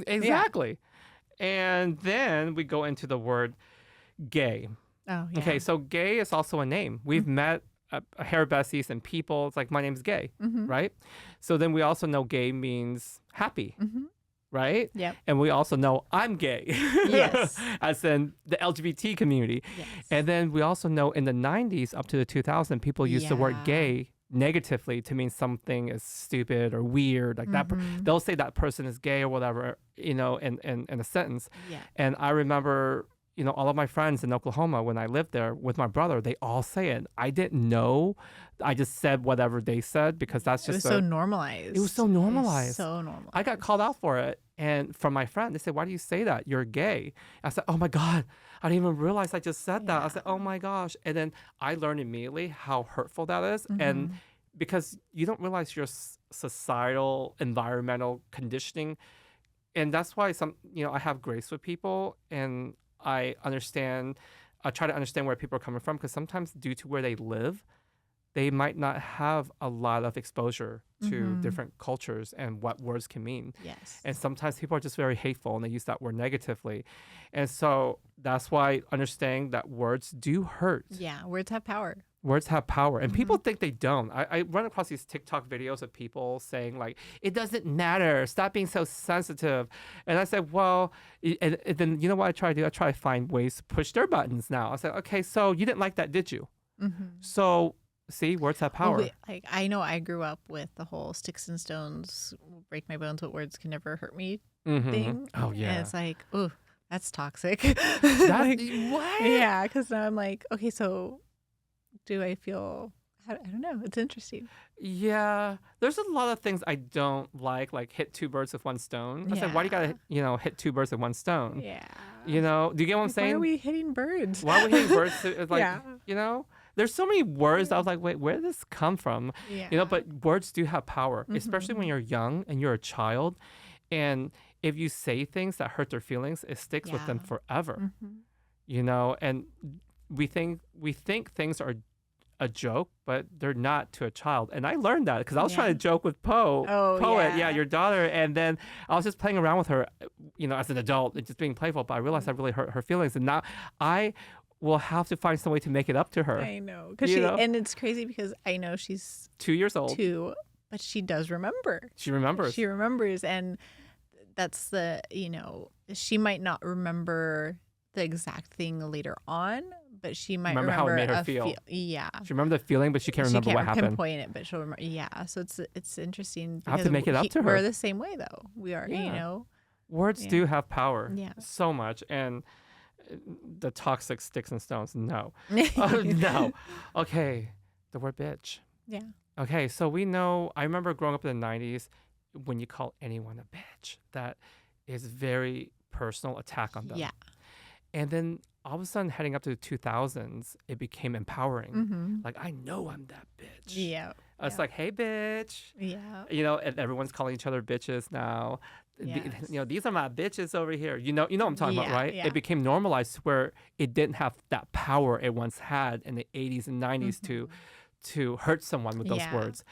Exactly. And then we go into the word gay. Oh, yeah. Okay, so gay is also a name. We've met hair besties and people. It's like, my name's gay, Mm-hmm. right? So then we also know gay means happy, Mm-hmm. right? Yep. And we also know I'm gay. Yes. As in the LGBT community. Yes. And then we also know in the 90s up to the 2000s, people used the word Yeah. gay negatively to mean something is stupid or weird. Like that, Mhm. they'll say that person is gay or whatever, you know, in a sentence. Yeah. And I remember, you know, all of my friends in Oklahoma, when I lived there with my brother, they all say it. I didn't know. I just said whatever they said because that's It was just so normalized. it was so normalized. So normalized. I got called out for it. And from my friend, they said, why do you say that? You're gay. I said, oh my God, I didn't even realize I just said that. I said, oh my gosh. And then I learned immediately how hurtful that is. And Mhm. because you don't realize your societal, environmental conditioning. And that's why you know, I have grace with people and I try to understand where people are coming from, because sometimes due to where they live, they might not have a lot of exposure to Mhm. different cultures and what words can mean. Yes. And sometimes people are just very hateful and they use that word negatively. And so that's why understanding that words do hurt. Yeah. Words have power. Words have power. And Mm-hmm. people think they don't. I run across these TikTok videos of people saying, like, it doesn't matter. Stop being so sensitive. And I said, well, and then you know what I try to do? I try to find ways to push their buttons now. I said, okay, so you didn't like that, did you? Mm-hmm. So, see, words have power. Like I know I grew up with the whole sticks and stones break my bones, but words can never hurt me Mhm. thing. Oh, yeah. And it's like, ooh, that's toxic. What? Yeah, because now I'm like, okay, so do I feel? I don't know. It's interesting. Yeah, there's a lot of things I don't like hit two birds with one stone. I said, why do you Yeah. gotta, you know, hit two birds with one stone? Yeah. You know, do you get what I'm Like, saying? why are we hitting birds? Why are we hitting birds? It's like, Yeah. you know, there's so many words that I was like, wait, where did this come from? Yeah. You know, but words do have power, especially Mhm. when you're young and you're a child. And if you say things that hurt their feelings, it sticks with them Yeah. forever. Mhm. You know, and we think things are a joke, but they're not to a child. And I learned that because I was trying to joke with Poet, yeah. your daughter, and then I was just playing around with her, you know, as an adult, and just being playful. But I realized I really hurt her feelings, and now I will have to find some way to make it up to her. I know, because You know? and it's crazy because I know she's 2 years old, 2, but she does remember. she remembers. She remembers, and that's the, you know, she might not remember the exact thing later on, but she might Remember how it made her a feel. Yeah. She remembers the feeling, but she can't remember she what can't happened. pinpoint it, but she'll remember. Yeah, so it's interesting. I have to because make it up to her. We're the same way, though. We are, you Yeah. know. Words Yeah. do have power, Yeah. so much, and the toxic sticks and stones, no. No. Okay, the word bitch. Yeah. Okay, so we know, I remember growing up in the 90s, when you call anyone a bitch, that is very personal attack on them. Yeah. And then all of a sudden, heading up to the 2000s, it became empowering. Mm-hmm. Like, I know I'm that bitch. Yeah. It's yeah. like, hey, bitch. Yeah. You know, and everyone's calling each other bitches now. Yes. You know, these are my bitches over here. You know what I'm talking about, Yeah, right? yeah. It became normalized where it didn't have that power it once had in the 80s and 90s to hurt someone with those Yeah. words.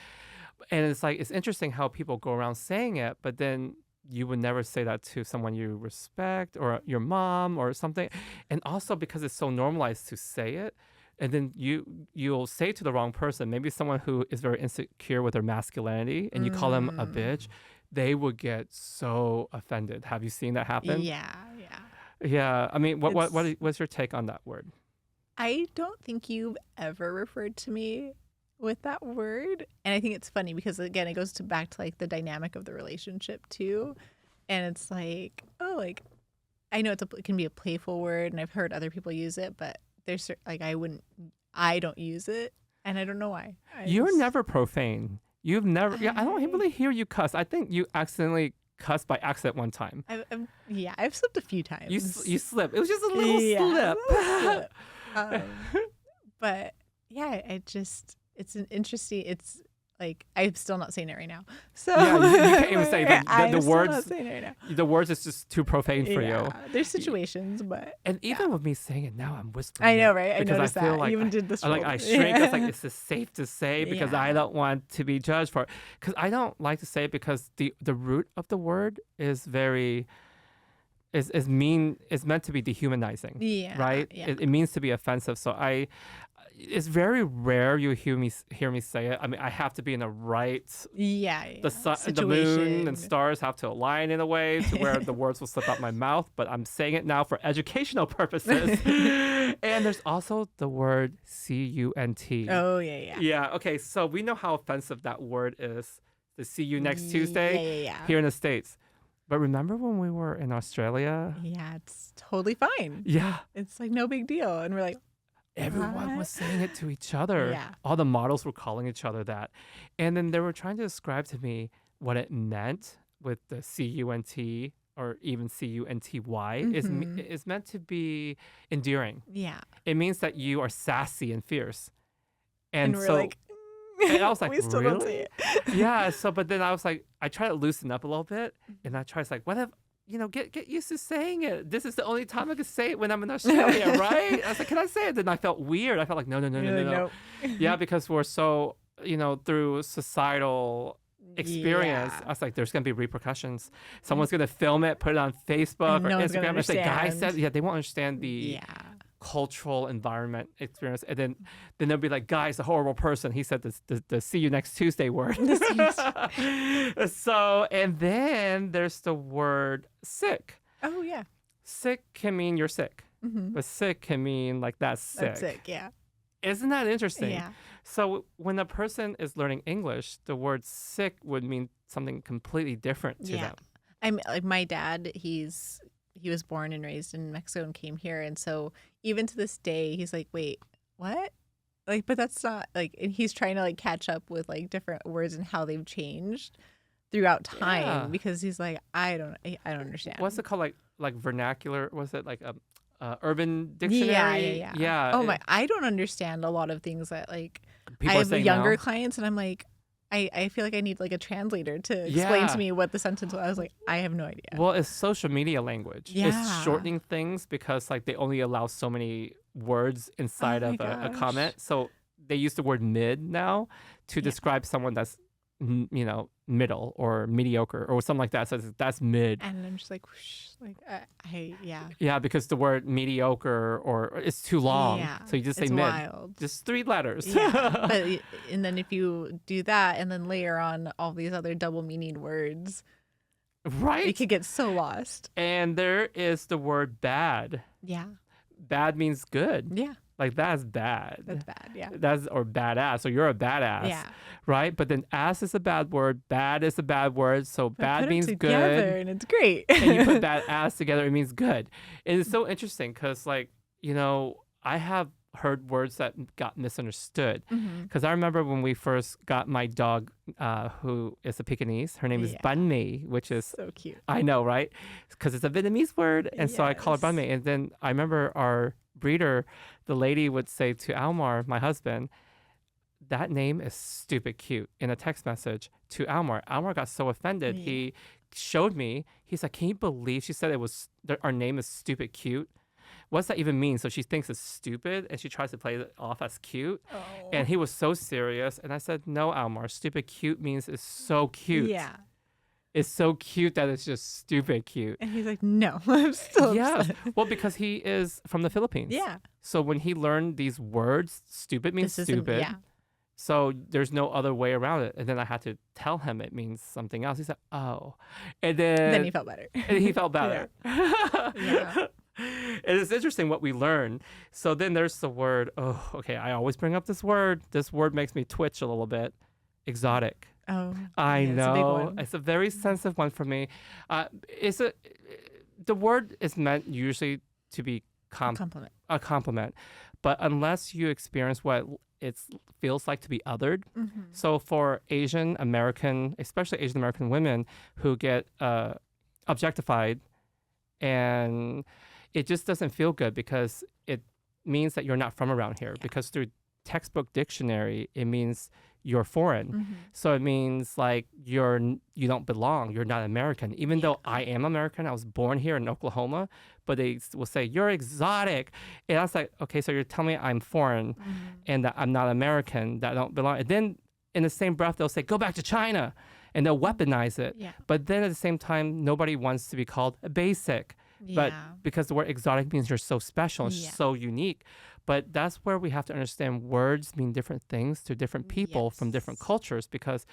And it's like, it's interesting how people go around saying it, but then you would never say that to someone you respect or your mom or something. And also because it's so normalized to say it, and then you'll say it to the wrong person, maybe someone who is very insecure with their masculinity, and you call them a bitch, they would get so offended. Have you seen that happen? Yeah. Yeah. Yeah. I mean, what's your take on that word? I don't think you've ever referred to me with that word. And I think it's funny because, again, it goes back to like the dynamic of the relationship too. And it's like, oh, like I know it can be a playful word, and I've heard other people use it, but there's like I don't use it, and I don't know why. You're never profane. You've never. Yeah, I don't really hear you cuss. I think you accidentally cussed by accident one time. I've slipped a few times. You slipped. It was just a little slip. But yeah, it's an interesting. It's like I'm still not saying it right now. So yeah, you can't even say the words. Not saying it right now. The words is just too profane for you. There's situations, but and even with me saying it now, I'm whispering. I know, right? I because noticed I feel that. like I even did this. I shrink. It's like it's just safe to say because I don't want to be judged for it. Because I don't like to say it because the root of the word is very. Is mean. Is meant to be dehumanizing. Yeah. Right. Yeah. It means to be offensive. So it's very rare you hear me say it. I mean, I have to be in the right. The sun, the moon, and stars have to align in a way to where the words will slip out my mouth. But I'm saying it now for educational purposes. And there's also the word cunt. Oh yeah. Yeah. Okay. So we know how offensive that word is. The see you next Tuesday. Yeah. Here in the States. But remember when we were in Australia? Yeah, it's totally fine. Yeah. It's like no big deal, and we're like. Everyone was saying it to each other. Yeah. All the models were calling each other that. And then they were trying to describe to me what it meant with the cunt or even cunty. Is meant to be endearing. Yeah. It means that you are sassy and fierce. And we're like, and I was like, we still really? don't say it. Yeah. So, but then I was like, I try to loosen up a little bit. And I try to like, what if, get used to saying it. This is the only time I can say it when I'm in Australia, right? I was like, can I say it? Then I felt weird. I felt like, no. Yeah, because we're so, through societal experience, I was like, there's going to be repercussions. Someone's going to film it, put it on Facebook or Instagram. And say, guy said, they won't understand the cultural environment experience. And then they'll be like, guy's a horrible person. He said the see you next Tuesday word. So, and then there's the word sick. Oh, yeah. Sick can mean you're sick. But sick can mean like that's sick. That's sick, yeah. Isn't that interesting? Yeah. So when a person is learning English, the word sick would mean something completely different to them. I'm like my dad, he was born and raised in Mexico and came here. And so even to this day, he's like, wait, what? Like, but that's not like, and he's trying to like catch up with like different words and how they've changed throughout time because he's like, I don't understand. What's it called? Like vernacular? Was it like a urban dictionary? Yeah. Oh my, I don't understand a lot of things that like, people I have younger now. clients and I'm like, I feel like I need like a translator to explain to me what the sentence was. I was like, I have no idea. Well, it's social media language. Yeah. It's shortening things because like they only allow so many words inside of a comment. So they use the word mid now to describe someone that's middle or mediocre or something like that. So that's mid. And I'm just like, whoosh, like Yeah, because the word mediocre or it's too long. Yeah, so you just say it's mid. Wild. Just 3 letters. Yeah. And then if you do that and then layer on all these other double meaning words, right? it could get so lost. And there is the word bad. Yeah. Bad means good. Yeah. Like that's bad. That's bad, yeah. Or badass. Or you're a badass. Yeah. Right? But then ass is a bad word. Bad is a bad word. So bad means good. And it's great. And you put bad ass together, it means good. It is so interesting because like, I have heard words that got misunderstood. Because I remember when we first got my dog, who is a Pekingese. Her name is Ban Mi, which is so cute. I know, right? Because it's a Vietnamese word. And so I call her Ban Mi. And then I remember our breeder, the lady would say to Almar, my husband, that name is stupid cute in a text message to Almar. Almar got so offended. He showed me. He's like, can you believe she said our name is stupid cute? What's that even mean? So she thinks it's stupid and she tries to play it off as cute. Oh. And he was so serious. And I said, no, Almar, stupid cute means it's so cute. Yeah. It's so cute that it's just stupid cute. And he's like, no, I'm still upset. Well, because he is from the Philippines. Yeah. So when he learned these words, stupid means stupid. Yeah. So there's no other way around it. And then I had to tell him it means something else. He said, oh. And then he felt better. And he felt better. Yeah. It is interesting what we learn. So then there's the word, oh, okay, I always bring up this word. This word makes me twitch a little bit. Exotic. Oh, I yeah, it's a big know. one. It's a very sensitive one for me. It's a the word is meant usually to be Compliment. a compliment, but unless you experience what it feels like to be othered. So for Asian American, especially Asian American women who get objectified, and it just doesn't feel good because it means that you're not from around here. Yeah. Because through textbook dictionary, it means you're foreign. So it means like you don't belong. You're not American. Even though I am American, I was born here in Oklahoma, but they will say you're exotic, and I was like, okay, so you're telling me I'm foreign and that I'm not American, that I don't belong. And then in the same breath, they'll say go back to China, and they'll weaponize it. Yeah. But then at the same time, nobody wants to be called basic. But because the word exotic means you're so special and so unique. But that's where we have to understand words mean different things to different people from different cultures, because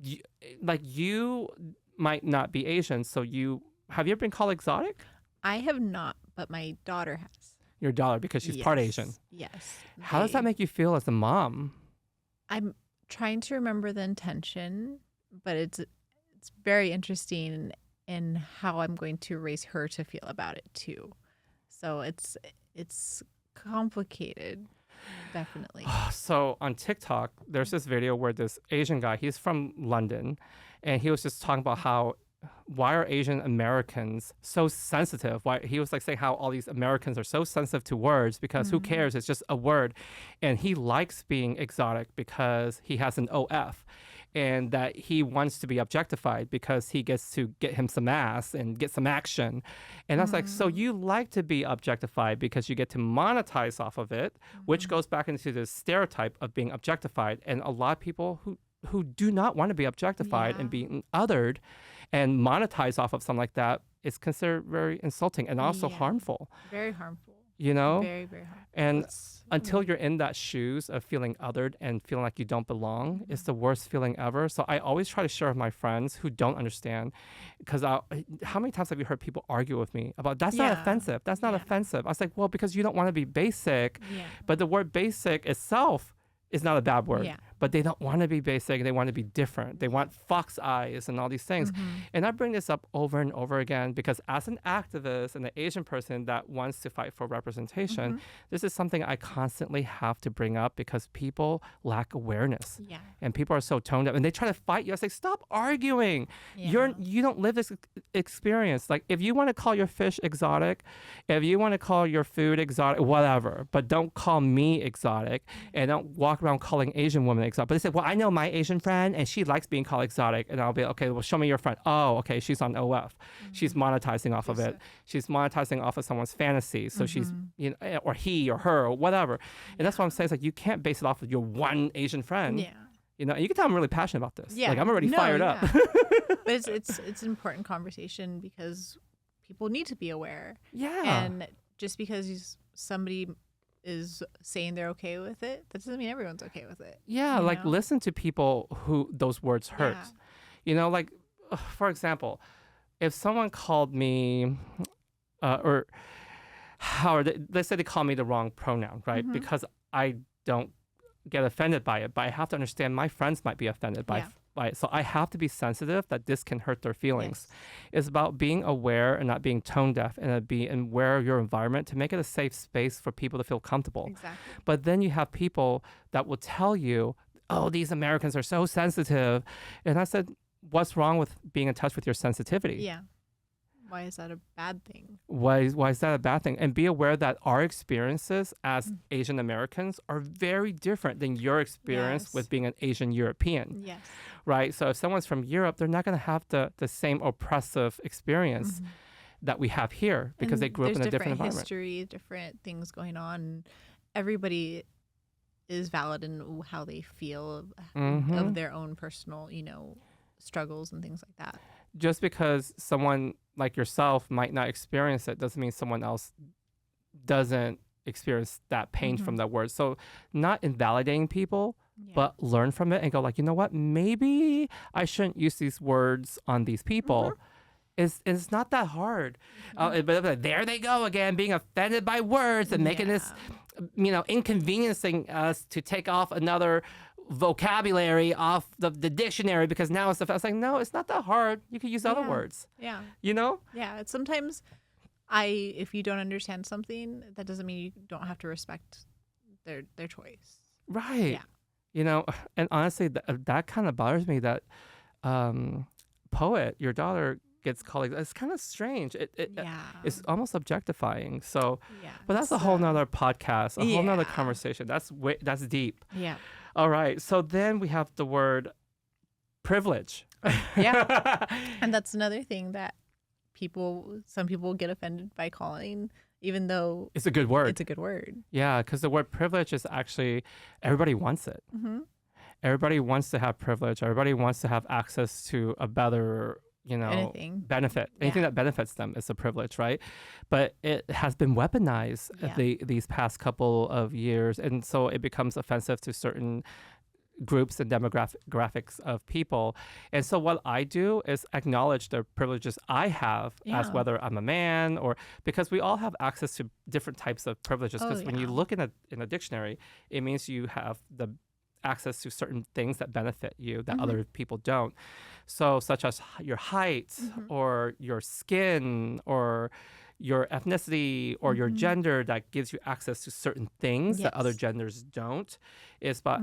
you might not be Asian. So have you ever been called exotic? I have not, but my daughter has. Your daughter, because she's part Asian. Yes. How does that make you feel as a mom? I'm trying to remember the intention, but it's very interesting in how I'm going to raise her to feel about it too. So it's complicated, definitely. So on TikTok, there's this video where this Asian guy, he's from London, and he was just talking about why are Asian Americans so sensitive? Why he was like saying how all these Americans are so sensitive to words because who cares? It's just a word. And he likes being exotic because he has an OF. And that he wants to be objectified because he gets to get him some ass and get some action. And I was like, so you like to be objectified because you get to monetize off of it, which goes back into the stereotype of being objectified. And a lot of people who do not want to be objectified and being othered and monetize off of something like that is considered very insulting and also harmful. Very harmful. You know? Very, very harmful. And until you're in that shoes of feeling othered and feeling like you don't belong, it's the worst feeling ever. So I always try to share with my friends who don't understand, because how many times have you heard people argue with me about that's not offensive? That's not offensive. I was like, well, because you don't want to be basic, but the word basic itself is not a bad word. But they don't want to be basic. They want to be different. They want fox eyes and all these things. And I bring this up over and over again because as an activist and an Asian person that wants to fight for representation, this is something I constantly have to bring up because people lack awareness. And people are so toned up and they try to fight you. I say, stop arguing. You don't live this experience. Like if you want to call your fish exotic, if you want to call your food exotic, whatever, but don't call me exotic and don't walk around calling Asian women exotic. But they say, well, I know my Asian friend and she likes being called exotic. And I'll be, okay, well, show me your friend. Oh, okay, she's on OF. She's monetizing off of it. She's monetizing off of someone's fantasy. So she's, or he or her or whatever. And that's what I'm saying. It's like, you can't base it off of your one Asian friend. You know, and you can tell I'm really passionate about this. Like, I'm already fired up. But it's an important conversation because people need to be aware. And just because somebody is saying they're okay with it, that doesn't mean everyone's okay with it. Like listen to people who those words hurt. You know, like for example, if someone called me let's say they call me the wrong pronoun, right? Because I don't get offended by it, but I have to understand my friends might be offended by it. So I have to be sensitive that this can hurt their feelings. It's about being aware and not being tone deaf and be aware of your environment to make it a safe space for people to feel comfortable. But then you have people that will tell you, oh, these Americans are so sensitive. And I said, what's wrong with being in touch with your sensitivity? Why is that a bad thing? Why is that a bad thing? And be aware that our experiences as Asian Americans are very different than your experience with being an Asian European. Right? So if someone's from Europe, they're not going to have the same oppressive experience that we have here because they grew up in a different environment. History, different things going on. Everybody is valid in how they feel of their own personal, struggles and things like that. Just because someone like yourself might not experience it doesn't mean someone else doesn't experience that pain from that word. So not invalidating people, but learn from it and go like, you know what, maybe I shouldn't use these words on these people It's not that hard. But there they go again, being offended by words and making this, inconveniencing us to take off another vocabulary off the dictionary because now it's I was like, no, it's not that hard. You could use other words. Yeah. You know? Yeah. It's sometimes if you don't understand something, that doesn't mean you don't have to respect their choice. Right. Yeah. You know, and honestly, that kind of bothers me that poet, your daughter, gets called. It's kind of strange. It's almost objectifying. So, but that's a whole nother podcast, a whole nother conversation. That's deep. Yeah. All right. So then we have the word privilege. Yeah. And that's another thing that some people get offended by calling, even though it's a good word. It's a good word. Yeah, because the word privilege is actually, everybody wants it. Mm-hmm. Everybody wants to have privilege. Everybody wants to have access to a better, benefit. Anything that benefits them is a privilege, right? But it has been weaponized these past couple of years. And so it becomes offensive to certain groups and demographics of people. And so what I do is acknowledge the privileges I have as whether I'm a man or because we all have access to different types of privileges. Because when you look in a dictionary, it means you have the access to certain things that benefit you that other people don't. So such as your height or your skin or your ethnicity or your gender that gives you access to certain things that other genders don't. Is about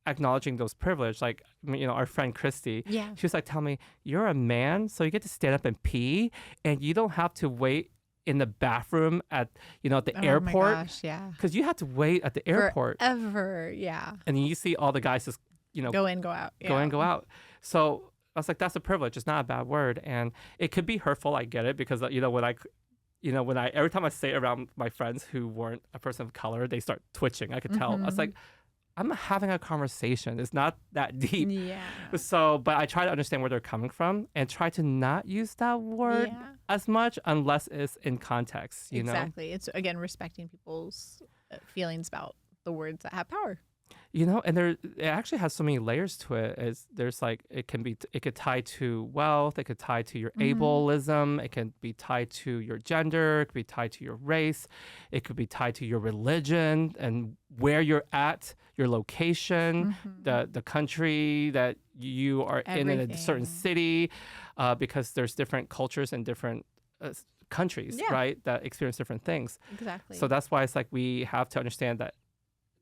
acknowledging those privilege. Like, our friend Christy, she was like, tell me, you're a man, so you get to stand up and pee and you don't have to wait in the bathroom at the airport. Oh my gosh, yeah. Because you have to wait at the airport. Forever, yeah. And you see all the guys just, go in, go out. Go in, go out. So I was like, that's a privilege. It's not a bad word. And it could be hurtful. I get it because, when I every time I say it around my friends who weren't a person of color, they start twitching. I could tell. I was like, I'm having a conversation. It's not that deep. Yeah. So, but I try to understand where they're coming from and try to not use that word as much unless it's in context, you know? Exactly. It's, again, respecting people's feelings about the words that have power. And it actually has so many layers to it. There's like, it could tie to wealth. It could tie to your ableism. It can be tied to your gender. It could be tied to your race. It could be tied to your religion and where you're at, your location, the country that you are in a certain city, because there's different cultures and different countries, right, that experience different things. Exactly. So that's why it's like we have to understand that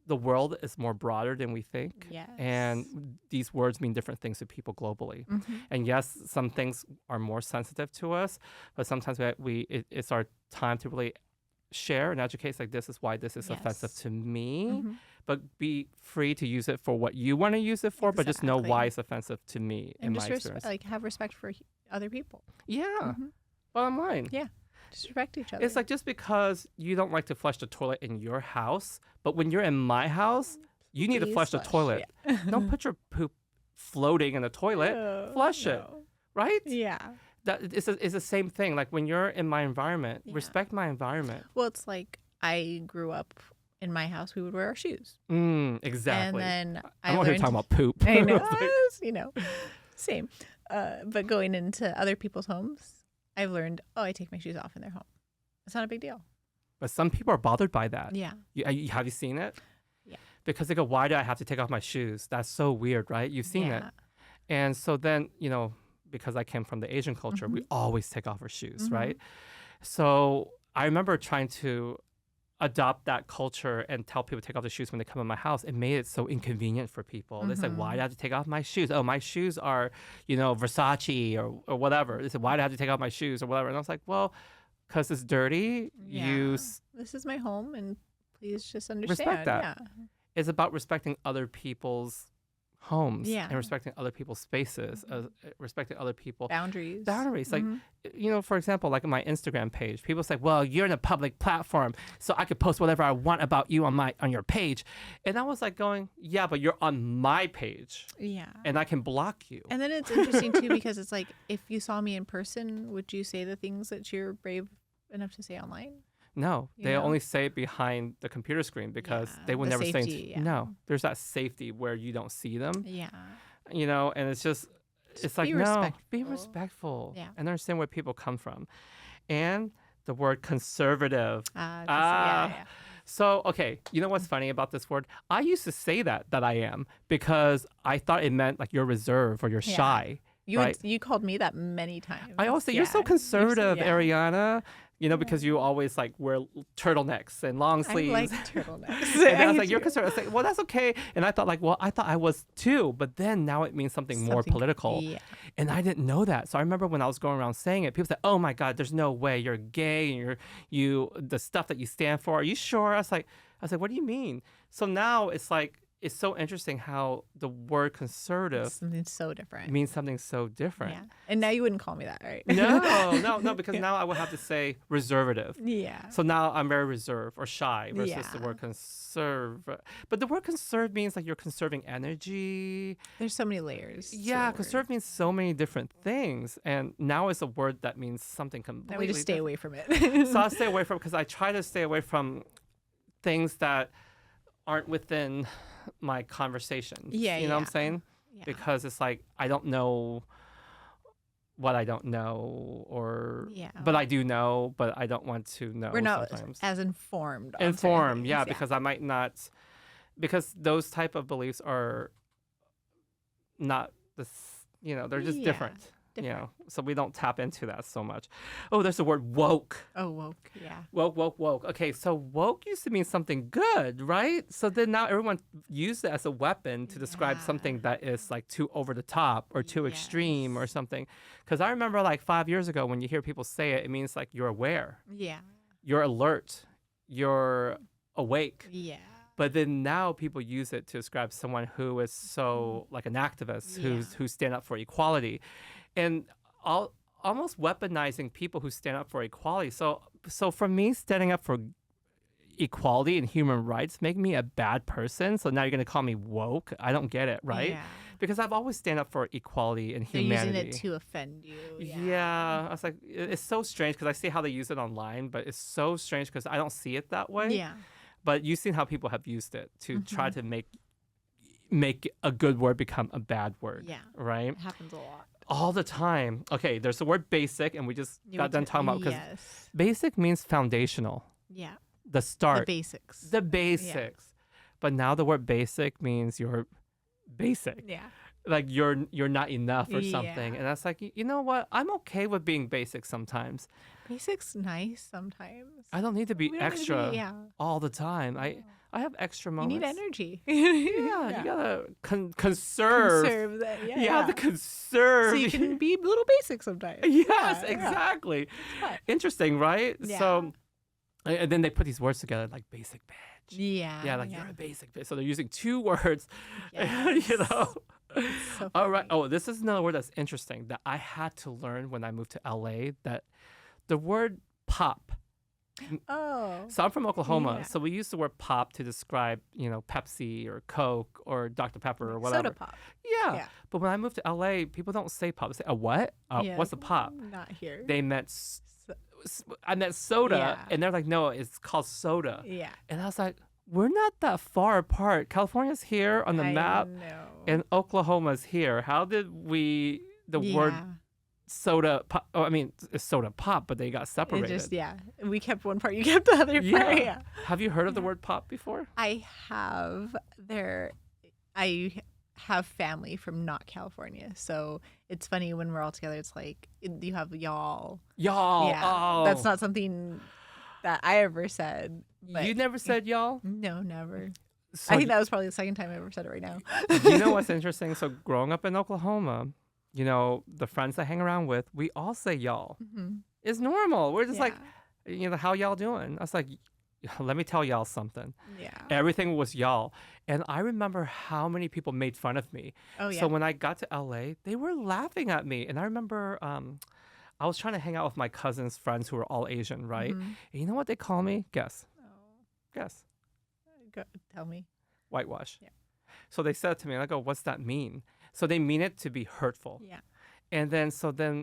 the world is more broader than we think. Yes. And these words mean different things to people globally. And yes, some things are more sensitive to us, but sometimes it's our time to really share and educate. It's like, this is why this is offensive to me, but be free to use it for what you want to use it for, but just know why it's offensive to me and in my experience. Have respect for other people. Yeah. Bottom line. Yeah. Just respect each other. It's like, just because you don't like to flush the toilet in your house, but when you're in my house, you need to flush the toilet. Yeah. Don't put your poop floating in the toilet. Flush it. Right? Yeah. It's the same thing. Like, when you're in my environment, respect my environment. Well, it's like I grew up in my house, we would wear our shoes. Exactly. And then I'm not here talking about poop. I know. Same. But going into other people's homes, I've learned, I take my shoes off in their home. It's not a big deal. But some people are bothered by that. Yeah. Have you seen it? Yeah. Because they go, why do I have to take off my shoes? That's so weird, right? You've seen it. And so then, because I came from the Asian culture, we always take off our shoes, right? So I remember trying to adopt that culture and tell people to take off their shoes when they come in my house. It made it so inconvenient for people. They said, why do I have to take off my shoes? Oh, my shoes are, Versace or whatever. They said, why do I have to take off my shoes or whatever? And I was like, well, because it's dirty. Yeah. This is my home, and please just understand. Respect that. Yeah. It's about respecting other people's homes and respecting other people's spaces, respecting other people's boundaries. Like, for example, like my Instagram page, people say, well, you're in a public platform, so I could post whatever I want about you on your page. And I was like going, yeah, but you're on my page. Yeah. And I can block you. And then it's interesting too, because it's like, if you saw me in person, would you say the things that you're brave enough to say online? No, they only say it behind the computer screen because they would never say. No, there's that safety where you don't see them. Yeah. And it's just It's like, Be no, respectful. be respectful Yeah. and understand where people come from. And the word conservative. Yeah. So, okay, you know what's funny about this word? I used to say that I am because I thought it meant like you're reserved or you're Yeah. shy. Right? You called me that many times. I always say, you're so conservative, Ariana, because you always like wear turtlenecks and long I sleeves. like turtlenecks. And I was like, you're conservative. I was like, well, that's okay. And I thought like, well, I thought I was too. But then now it means something more political. Yeah. And I didn't know that. So I remember when I was going around saying it, people said, oh my God, there's no way you're gay and the stuff that you stand for. Are you sure? I was like, what do you mean? So now it's like, it's so interesting how the word conservative Something so different. means something so different. Yeah. And now you wouldn't call me that, right? No, because now I would have to say reservative. Yeah. So now I'm very reserved or shy versus the word conserve. But the word conserve means like you're conserving energy. There's so many layers. Yeah, conserve means so many different things. And now it's a word that means something completely Now we just stay away from it. So I'll stay away from it because I try to stay away from things that aren't within my conversation. Yeah, you know what I'm saying? Yeah. Because it's like I don't know what I don't know, but I do know, but I don't want to know. We're not sometimes. as informed. on Informed, certain yeah, things, because I might not, because those type of beliefs are not they're just different. So we don't tap into that so much. Oh, there's the word woke. Oh, woke, yeah. Woke. Okay, so woke used to mean something good, right? So then now everyone used it as a weapon to describe something that is like too over the top or too extreme or something. Because I remember like 5 years ago when you hear people say it, it means like you're aware. Yeah. You're alert. You're awake. Yeah. But then now people use it to describe someone who is so like an activist who stand up for equality. And almost weaponizing people who stand up for equality. So for me, standing up for equality and human rights make me a bad person. So now you're going to call me woke? I don't get it, right? Yeah. Because I've always stand up for equality and They're humanity. using it to offend you. Yeah. I was like, it's so strange because I see how they use it online, but it's so strange because I don't see it that way. Yeah. But you've seen how people have used it to try to make a good word become a bad word. Yeah. Right? It happens a lot. All the time. Okay, there's the word basic, and we just got done talking about because basic means foundational. Yeah. The start. The basics. The basics. Yeah. But now the word basic means you're basic. Yeah. Like you're not enough or something. And that's like, you know what? I'm okay with being basic sometimes. Basic's nice sometimes. I don't need to be extra all the time. I have extra moments. You need energy. You gotta conserve. Conserve that. Yeah. You have to conserve. So you can be a little basic sometimes. Yes, exactly. Interesting, right? Yeah. So, and then they put these words together like basic bitch. Yeah. Yeah, like you're a basic bitch. So they're using two words. Yes. So all right. Oh, this is another word that's interesting that I had to learn when I moved to LA. That the word pop. Oh. So I'm from Oklahoma. Yeah. So we use the word pop to describe, Pepsi or Coke or Dr. Pepper or whatever. Soda pop. Yeah. But when I moved to LA, people don't say pop. They say, a what? What's a pop? Not here. They meant, I meant soda. Yeah. And they're like, no, it's called soda. Yeah. And I was like, we're not that far apart. California's here on the map. And Oklahoma's here. How did the word soda pop, it's soda pop, but they got separated. We kept one part, you kept the other part. Yeah. Have you heard of the word pop before? I have. I have family from not California, so it's funny when we're all together. It's like you have y'all. Y'all. Yeah. Oh. That's not something that I ever said. But You never said y'all? No, never. So I think that was probably the second time I ever said it right now. You know what's interesting? So growing up in Oklahoma, the friends I hang around with, we all say y'all. Mm-hmm. It's normal. We're just like, how y'all doing? I was like, let me tell y'all something. Yeah. Everything was y'all. And I remember how many people made fun of me. Oh, yeah. So when I got to LA, they were laughing at me. And I remember I was trying to hang out with my cousin's friends who were all Asian, right? Mm-hmm. And you know what they call me? Guess. Guess. Go, tell me. Whitewash. Yeah. So they said to me, and I go, what's that mean? So they mean it to be hurtful. Yeah. And then,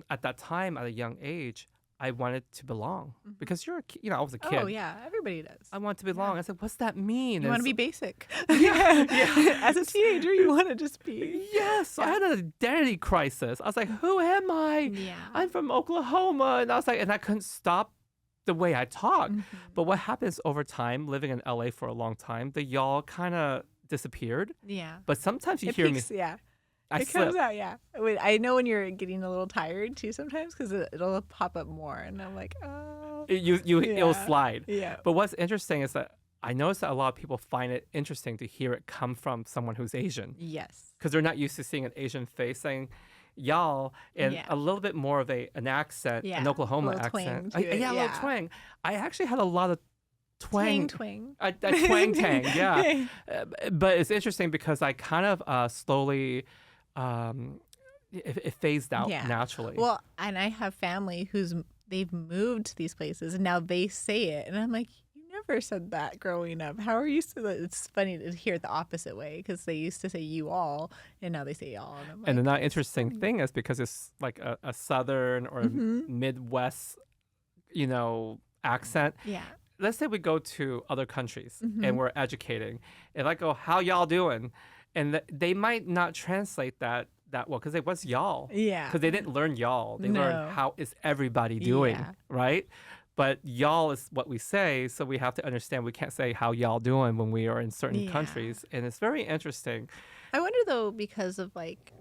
at that time, at a young age, I wanted to belong because you're a I was a kid. Oh yeah, everybody does. I want to belong. I said, what's that mean? You want to be basic. Yeah. As a teenager, you want to just be. Yes. So I had an identity crisis. I was like, who am I? Yeah. I'm from Oklahoma. And I was like, and I couldn't stop the way I talk. But what happens over time, living in LA for a long time, the y'all kind of disappeared. Yeah. But sometimes you It hear peaks, me. Yeah. I It slip. comes out, yeah. I know when you're getting a little tired too sometimes because it'll pop up more, and I'm like, oh. It'll slide. Yeah. But what's interesting is that I noticed that a lot of people find it interesting to hear it come from someone who's Asian Yes. because they're not used to seeing an Asian face saying y'all and a little bit more of an accent, an Oklahoma little accent. twang to it, A little twang. I actually had a lot of twang. Twang. A twang tang, yeah. But it's interesting because I kind of slowly, it phased out naturally. Well, and I have family they've moved to these places and now they say it, and I'm like, you never said that growing up. How are you? It's funny to hear it the opposite way because they used to say you all, and now they say y'all. And, and another interesting thing is because it's like a Southern or Midwest, accent. Yeah. Let's say we go to other countries and we're educating, and I go, "How y'all doing?" And they might not translate that well because what's y'all? Yeah. Because they didn't learn y'all. They learned how is everybody doing, right? But y'all is what we say, so we have to understand we can't say how y'all doing when we are in certain countries, and it's very interesting. I wonder though, because of like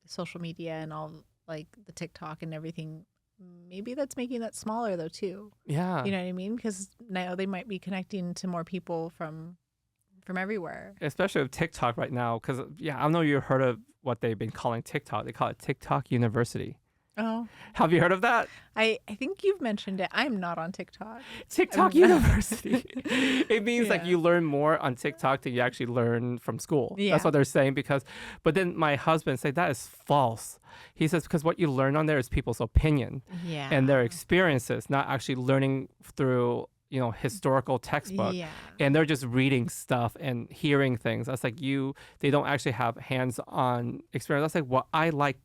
social media and all like the TikTok and everything. Maybe that's making that smaller though too. Yeah. You know what I mean? Because now they might be connecting to more people from everywhere. Especially with TikTok right now, because I don't know if you've heard of what they've been calling TikTok. They call it TikTok University. Oh. Have you heard of that? I think you've mentioned it. I'm not on TikTok. TikTok University. It means like you learn more on TikTok than you actually learn from school. Yeah. That's what they're saying but then my husband said that is false. He says because what you learn on there is people's opinion and their experiences, not actually learning through historical textbook. Yeah. And they're just reading stuff and hearing things. That's like they don't actually have hands-on experience. That's like what I like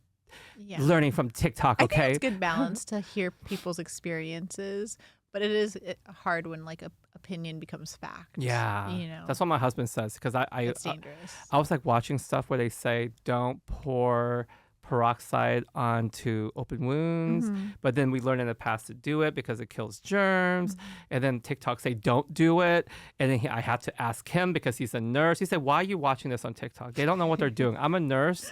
learning from TikTok. Okay, I think it's good balance to hear people's experiences, but it is hard when like a opinion becomes fact. Yeah, that's what my husband says because it's dangerous. I was like watching stuff where they say don't pour peroxide onto open wounds, but then we learned in the past to do it because it kills germs, and then TikTok say don't do it, and then I had to ask him because he's a nurse. He said, why are you watching this on TikTok? They don't know what they're doing. I'm a nurse.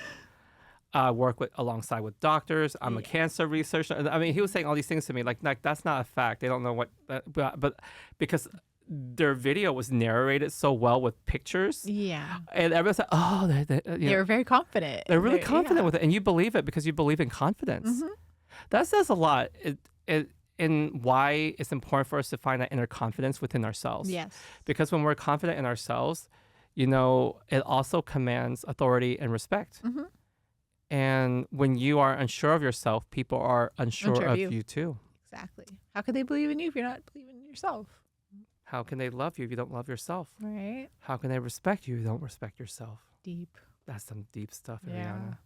Work alongside with doctors. I'm a cancer researcher. I mean, he was saying all these things to me like that's not a fact. They don't know what, but because their video was narrated so well with pictures. Yeah. And everyone's like, oh, they were very confident. They're really confident with it, and you believe it because you believe in confidence. That says a lot. In why it's important for us to find that inner confidence within ourselves. Yes. Because when we're confident in ourselves, it also commands authority and respect. And when you are unsure of yourself, people are unsure of you too. Exactly. How could they believe in you if you're not believing in yourself? How can they love you if you don't love yourself? Right. How can they respect you if you don't respect yourself? Deep. That's some deep stuff, Yeah. Ariana.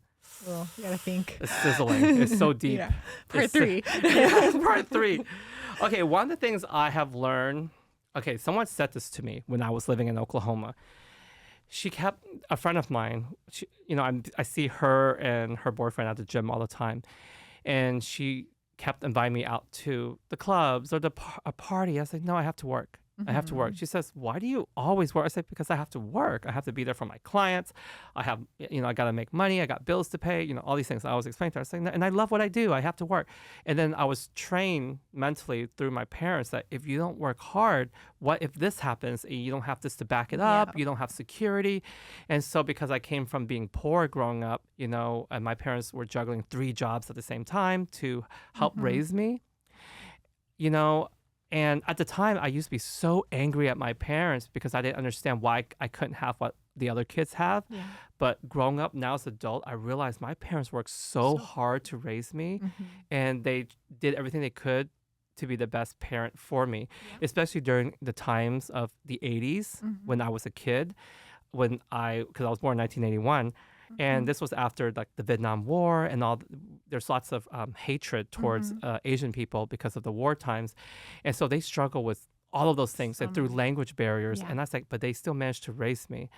Well, you gotta think. It's sizzling. It's so deep. Part 3. Part 3. Okay, one of the things I have learned, someone said this to me when I was living in Oklahoma. She kept, a friend of mine, I see her and her boyfriend at the gym all the time. And she kept inviting me out to the clubs or a party. I said, no, I have to work. I have to work. She says, why do you always work? I said, because I have to work. I have to be there for my clients. I have, I got to make money. I got bills to pay, all these things. I was explaining to her. I was saying, and I love what I do. I have to work. And then I was trained mentally through my parents that if you don't work hard, what if this happens? You don't have this to back it up. You don't have security. And so because I came from being poor growing up, and my parents were juggling 3 jobs at the same time to help raise me, and at the time, I used to be so angry at my parents because I didn't understand why I couldn't have what the other kids have. Yeah. But growing up now as an adult, I realized my parents worked so hard to raise me, and they did everything they could to be the best parent for me, especially during the times of the 80s when I was a kid, because I was born in 1981. And this was after like the Vietnam War and all. There's lots of hatred towards Asian people because of the war times, and so they struggle with all of those things and through language barriers. And that's like, but they still managed to raise me,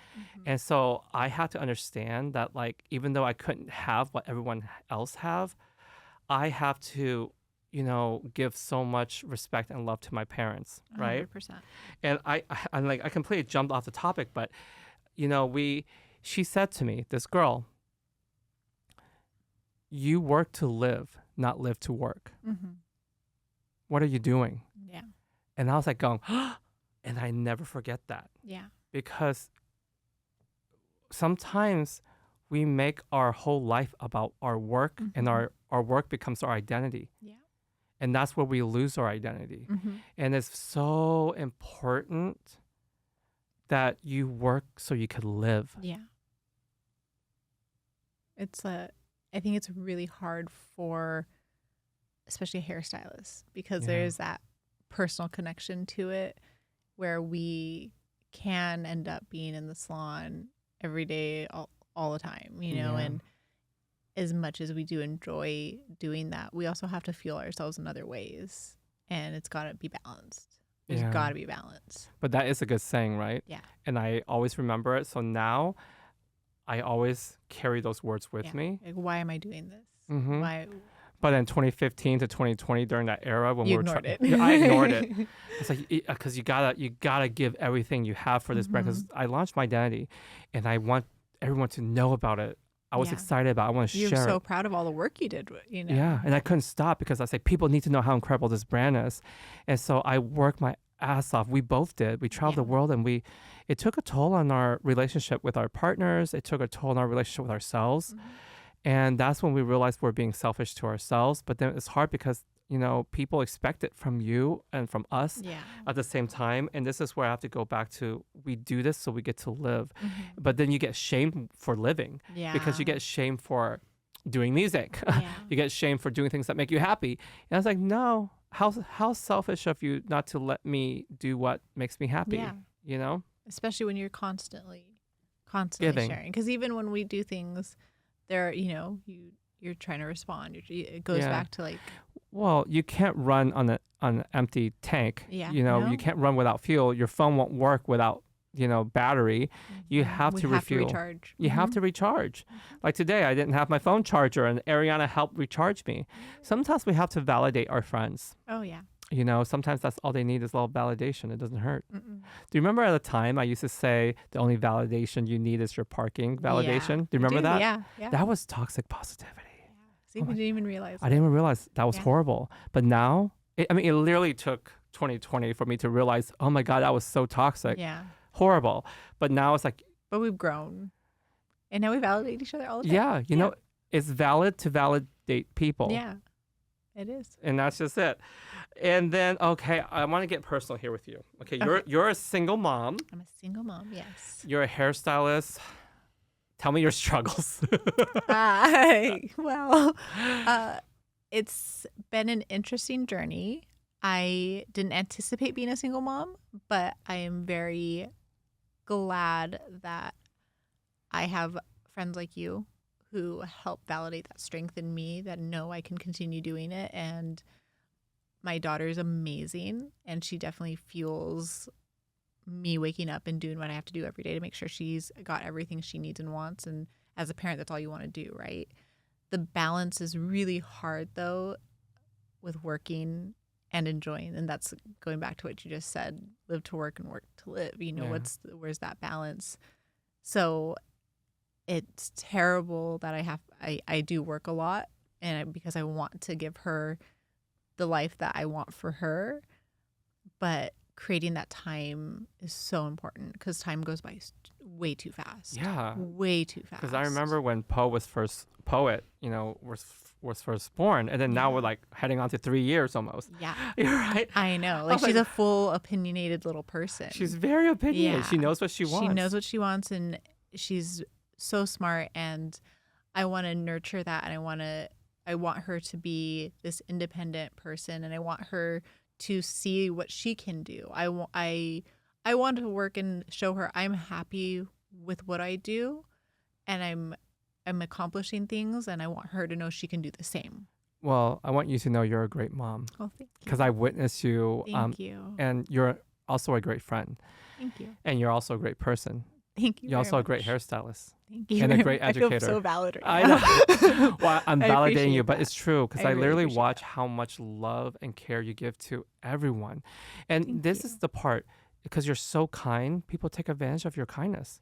and so I had to understand that like even though I couldn't have what everyone else have, I have to, give so much respect and love to my parents, right? 100%. And I completely jumped off the topic, but she said to me, this girl, you work to live, not live to work. What are you doing? Yeah. And I was like going, and I never forget that. Yeah. Because sometimes we make our whole life about our work and our work becomes our identity. Yeah. And that's where we lose our identity. And it's so important that you work so you could live. Yeah. I think it's really hard for especially a hairstylist because there's that personal connection to it where we can end up being in the salon every day all the time, and as much as we do enjoy doing that, we also have to fuel ourselves in other ways, and it's got to be balanced. There's got to be balance. But that is a good saying, right? Yeah. And I always remember it. So now I always carry those words with me. Like, why am I doing this? Why? But in 2015 to 2020, during that era when You we were ignored it. I ignored it. It's like because you gotta give everything you have for this brand. Because I launched Mydentity, and I want everyone to know about it. I was excited about it. I want to share it. You're so proud of all the work you did, Yeah, and I couldn't stop because I said people need to know how incredible this brand is, and so I worked my ass off. We both did. We traveled the world, and it took a toll on our relationship with our partners. It took a toll on our relationship with ourselves. And that's when we realized we're being selfish to ourselves. But then it's hard because, people expect it from you and from us at the same time. And this is where I have to go back to, we do this so we get to live. But then you get shamed for living because you get shamed for doing music. You get shamed for doing things that make you happy. And I was like, no, how selfish of you not to let me do what makes me happy, Especially when you're constantly Giving. sharing. Because even when we do things, you're trying to respond. It goes back to like. Well, you can't run on an empty tank. You can't run without fuel. Your phone won't work without battery. You have to refuel. Recharge. You have to recharge. Like today, I didn't have my phone charger, and Ariana helped recharge me. Sometimes we have to validate our friends. Oh yeah. Sometimes that's all they need is a little validation. It doesn't hurt. Do you remember at the time I used to say the only validation you need is your parking validation? Do you remember that? Yeah. That was toxic positivity. See, we didn't even realize I didn't even realize that was horrible. But now, it literally took 2020 for me to realize, oh my God, that was so toxic. Yeah. Horrible. But now it's like. But we've grown. And now we validate each other all the time. Yeah. It's valid to validate people. Yeah. It is. And that's just it. And then, okay, I want to get personal here with you. Okay, you're a single mom. I'm a single mom, yes. You're a hairstylist. Tell me your struggles. It's been an interesting journey. I didn't anticipate being a single mom, but I am very glad that I have friends like you who help validate that strength in me, that know I can continue doing it. And my daughter is amazing, and she definitely fuels me waking up and doing what I have to do every day to make sure she's got everything she needs and wants. And as a parent, that's all you want to do, right? The balance is really hard, though, with working and enjoying. And that's going back to what you just said, live to work and work to live. Where's that balance? So it's terrible that I do work a lot, and because I want to give her the life that I want for her, but creating that time is so important because time goes by way too fast. Yeah, way too fast. Because I remember when Poe was first was first born, and then now we're like heading on to 3 years almost. Yeah, you're right. I know. Like she's a full opinionated little person. She's very opinionated. Yeah. She knows what she wants. She knows what she wants, and she's so smart, and I want to nurture that, and I want her to be this independent person, and I want her to see what she can do. I want to work and show her I'm happy with what I do, and I'm am accomplishing things, and I want her to know she can do the same. Well, I want you to know you're a great mom Oh, thank you. because I witnessed you. Thank you. And you're also a great friend. Thank you. And you're also a great person. Thank you. You're also a much. great hairstylist. Thank you. and a very great much. educator. I feel so valid right I now. know. Well, I'm I validating appreciate you, but that. it's true because I I really literally appreciate watch that. how much love and care you give to everyone. And Thank this you. is the part because you're so kind, people take advantage of your kindness.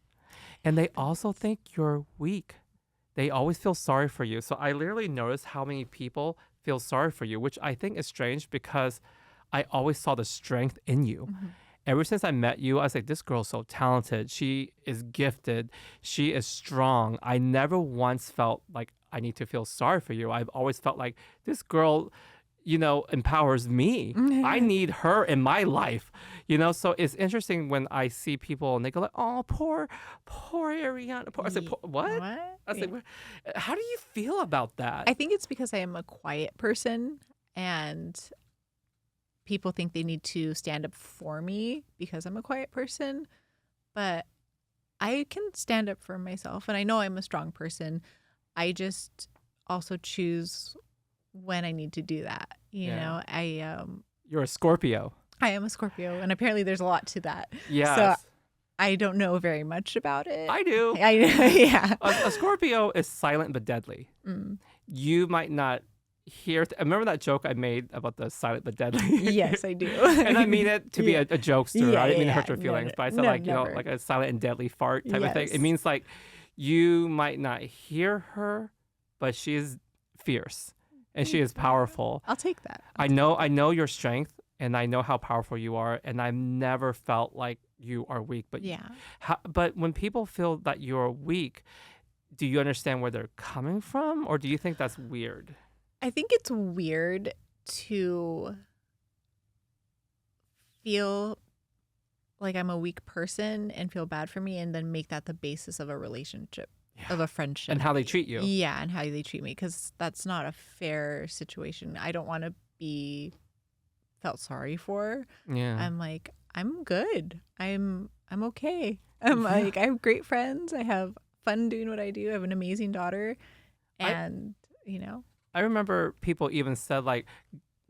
And they also think you're weak. They always feel sorry for you. So I literally notice how many people feel sorry for you, which I think is strange because I always saw the strength in you. Mhm. Ever since I met you, I was like, this girl's so talented. She is gifted. She is strong. I never once felt like I need to feel sorry for you. I've always felt like this girl, empowers me. I need her in my life, So it's interesting when I see people and they go like, oh, poor Ariana. Poor. I say, what? What? I was Yeah. like, how do you feel about that? I think it's because I am a quiet person, and people think they need to stand up for me because I'm a quiet person. But I can stand up for myself, and I know I'm a strong person. I just also choose when I need to do that. You know, You're a Scorpio. I am a Scorpio, and apparently there's a lot to that. Yes. So I don't know very much about it. I do. Yeah. A Scorpio is silent but deadly. Mm. You might not hear. Remember that joke I made about the silent but deadly? Yes, I do. And I mean it to be a jokester. Yeah, I didn't mean to yeah, hurt your no, feelings, no, but I said no, like never. like a silent and deadly fart type of thing. It Yes. means like you might not hear her, but she is fierce and she is powerful. I'll take that. I know your strength and I know how powerful you are, and I've never felt like you are weak. But Yeah. but when people feel that you're weak, do you understand where they're coming from, or do you think that's weird? I think it's weird to feel like I'm a weak person and feel bad for me and then make that the basis of a relationship, of a friendship. And how they treat you. Yeah, and how they treat me, because that's not a fair situation. I don't want to be felt sorry for. Yeah. I'm like, I'm good. I'm okay. I'm like, I have great friends. I have fun doing what I do. I have an amazing daughter. And, I remember people even said like,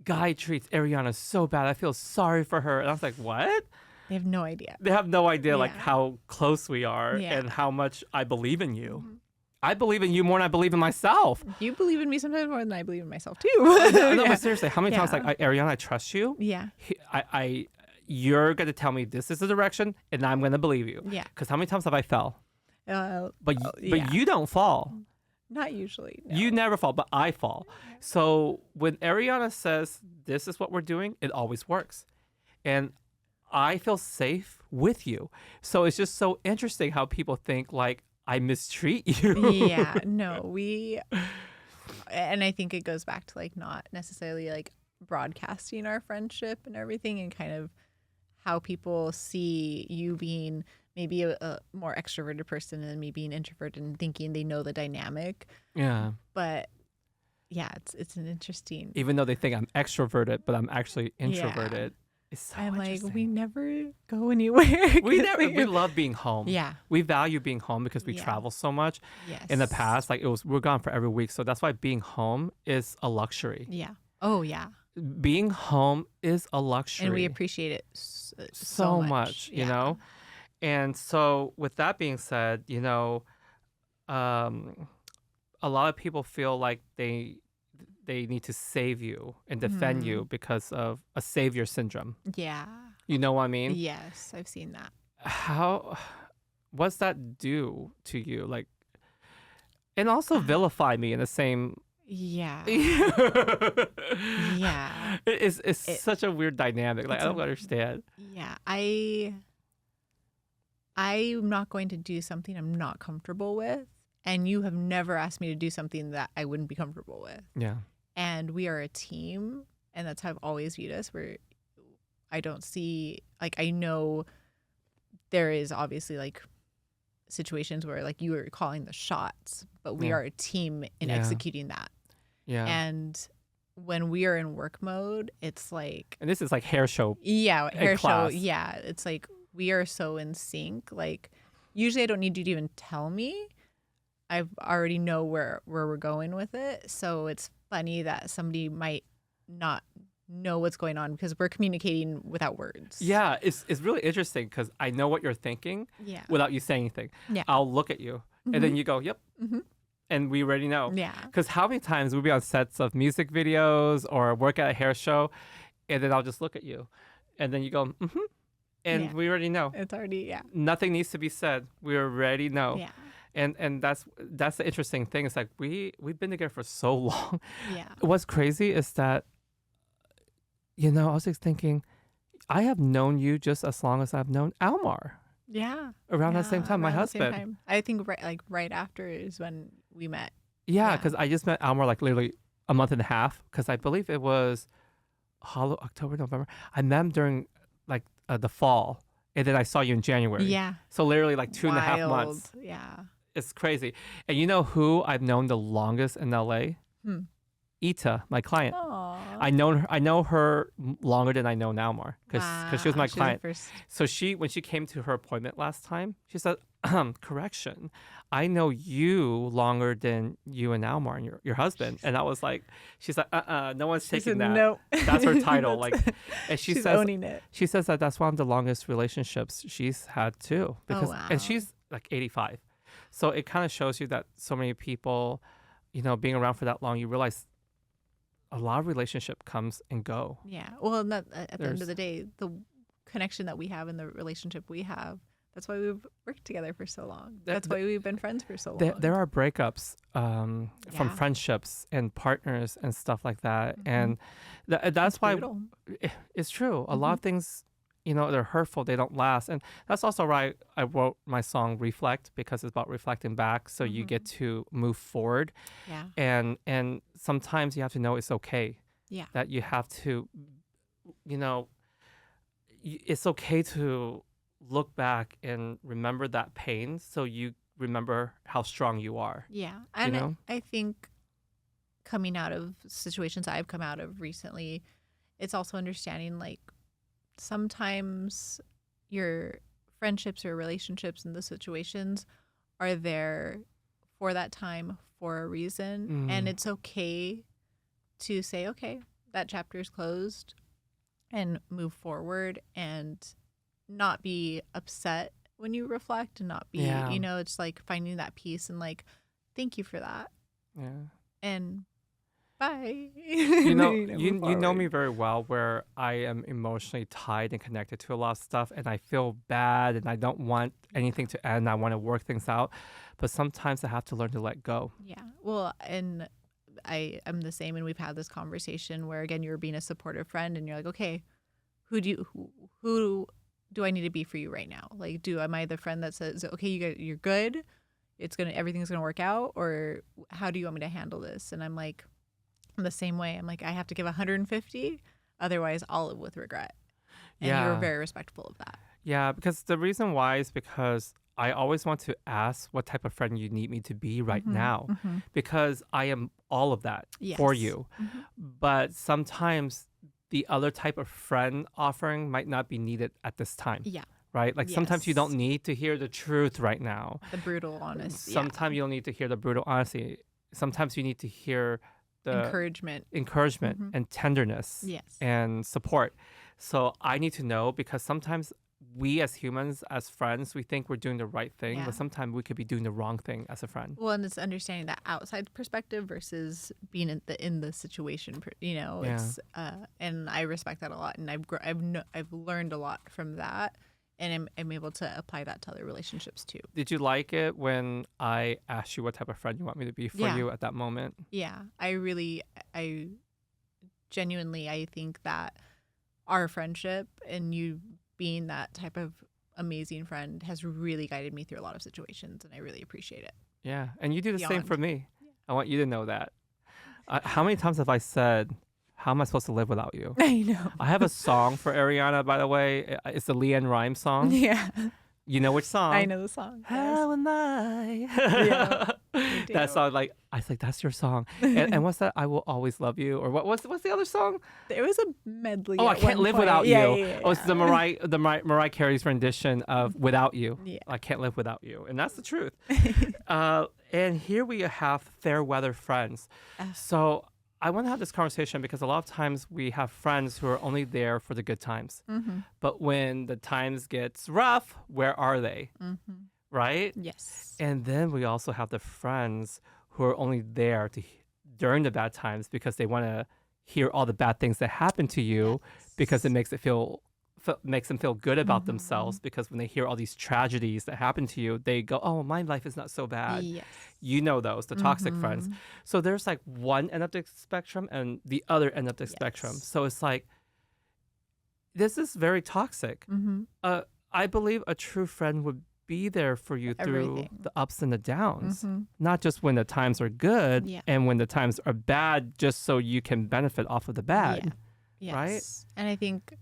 Guy treats Ariana so bad. I feel sorry for her. And I was like, what? they have no idea. They have no idea like Yeah. how close we are Yeah. and how much I believe in you. Mhm. I believe in you more than I believe in myself. You believe in me sometimes more than I believe in myself too. No, Yeah. but seriously, how many times Yeah. like Ariana, I trust you. Yeah. You're gonna tell me this is the direction, and I'm gonna believe you. Yeah. Because how many times have I fell? But yeah. you don't fall. Not usually. No. You never fall, but I fall. So when Ariana says this is what we're doing, it always works, and I feel safe with you. So it's just so interesting how people think like I mistreat you. Yeah. No, and I think it goes back to like not necessarily like broadcasting our friendship and everything, and kind of how people see you being maybe a more extroverted person and me being introverted and thinking they know the dynamic. Yeah. But yeah, it's an interesting. Even though they think I'm extroverted, but I'm actually introverted. It's so I'm like, interesting. we never go anywhere. we love being home. Yeah. We value being home because we Yeah. travel so much. Yes. In the past, like we're gone for every week. So that's why being home is a luxury. Yeah. Oh yeah. Being home is a luxury. And we appreciate it so much, you Yeah. know? And so with that being said, a lot of people feel like they need to save you and defend you because of a savior syndrome. Yeah. You know what I mean? Yes, I've seen that. What's that do to you? Like, and also vilify me in the same. Yeah. Yeah. Yeah. It's such a weird dynamic. Like, I don't understand. Yeah. I'm not going to do something I'm not comfortable with. And you have never asked me to do something that I wouldn't be comfortable with. Yeah. And we are a team. And that's how I've always viewed us, where I don't see, like, I know there is obviously like situations where like you are calling the shots, but we Yeah. are a team in Yeah. executing that. Yeah. And when we are in work mode, it's like, And this is like hair show. yeah, hair show. class. Yeah. It's like we are so in sync. Like, usually I don't need you to even tell me. I've already know where we're going with it. So it's funny that somebody might not know what's going on because we're communicating without words. Yeah, it's really interesting because I know what you're thinking Yeah. without you saying anything. Yeah. I'll look at you and then you go, yep. And we already know. Yeah. Because how many times we'll be on sets of music videos or work at a hair show, and then I'll just look at you. And then you go, and we already know. It's already, Nothing needs to be said. We already know. Yeah. And that's the interesting thing. It's like we've been together for so long. Yeah. What's crazy is that, I was just thinking, I have known you just as long as I've known Almar. Yeah. Around that same time, my around the same husband. time. I think right after is when we met. Yeah, Yeah. because I just met Almar like literally a month and a half. Because I believe it was October, November. I met him during like the fall, and then I saw you in January. Yeah. So literally like 2.5 months. Yeah. It's crazy. And you know who I've known the longest in LA? Ita, my client. Aww. I know her longer than I know Almar because she was my client. So when she came to her appointment last time, she said, correction, I know you longer than you and Almar and your husband. And I was like, she's like, no one's taking that. No. That's her title. And she's owning it. She says that that's one of the longest relationships she's had too. Because and she's like 85. So it kind of shows you that so many people, being around for that long, you realize a lot of relationship comes and go. Yeah. Well, at the end of the day, the connection that we have in the relationship we have, that's why we've worked together for so long. That's why we've been friends for so long. There are breakups from friendships and partners and stuff like that. And that's why it's true. A lot of things, they're hurtful. They don't last. And that's also why I wrote my song Reflect, because it's about reflecting back so you get to move forward. Yeah. And sometimes you have to know it's okay. Yeah. That you have to, it's okay to look back and remember that pain so you remember how strong you are. Yeah. And I think coming out of situations I've come out of recently, it's also understanding like sometimes your friendships or relationships in the situations are there for that time for a reason. And it's okay to say, okay, that chapter is closed and move forward and not be upset when you reflect and not be, it's like finding that peace and like, thank you for that. Yeah. And bye. You know me very well where I am emotionally tied and connected to a lot of stuff and I feel bad and I don't want anything to end. I want to work things out. But sometimes I have to learn to let go. Yeah. Well, and I'm the same, and we've had this conversation where again you're being a supportive friend and you're like, okay, who do I need to be for you right now? Like, am I the friend that says, okay, you're good, everything's gonna work out, or how do you want me to handle this? And I'm like, I'm the same way. I'm like, I have to give 150, otherwise I'll live with regret. And you were very respectful of that. Yeah, because the reason why is because I always want to ask what type of friend you need me to be right now, because I am all of that for you. But sometimes the other type of friend offering might not be needed at this time. Yeah. Right? Like sometimes you don't need to hear the truth right now. The brutal honesty. Sometimes you don't need to hear the brutal honesty. Sometimes you need to hear the encouragement and tenderness and support. So I need to know, because sometimes we as humans, as friends, we think we're doing the right thing, but sometimes we could be doing the wrong thing as a friend. Well, and it's understanding that outside perspective versus being in the situation. It's and I respect that a lot, and I've learned a lot from that, and I'm able to apply that to other relationships too. Did you like it when I asked you what type of friend you want me to be for you at that moment? Yeah, I genuinely think that our friendship and you being that type of amazing friend has really guided me through a lot of situations, and I really appreciate it. Yeah, and you do the same for me. I want you to know that. How many times have I said, how am I supposed to live without you? I know. I have a song for Ariana, by the way. It's the Leanne Rhymes song. Yeah. You know which song? I know the song. How am I? Yeah. We do. That song, like, I was like, that's your song. And what's that? I Will Always Love You. Or what's the other song? There was a medley. Oh, I at Can't one Live point. Without Yeah, You. yeah, yeah, Oh, it's the Mariah Carey's rendition of Without You. Yeah. I Can't Live Without You. And that's the truth. And here we have fair weather friends. So I want to have this conversation because a lot of times we have friends who are only there for the good times. But when the times gets rough, where are they? Right? Yes. And then we also have the friends who are only there during the bad times because they want to hear all the bad things that happen to you because it makes them feel good about themselves, because when they hear all these tragedies that happen to you, they go, oh, my life is not so bad. Yes. You know those, the toxic friends. So there's like one end of the spectrum and the other end of the spectrum. So it's like, this is very toxic. I believe a true friend would be there for you through the ups and the downs, not just when the times are good and when the times are bad, just so you can benefit off of the bad. Yes. Right? And I think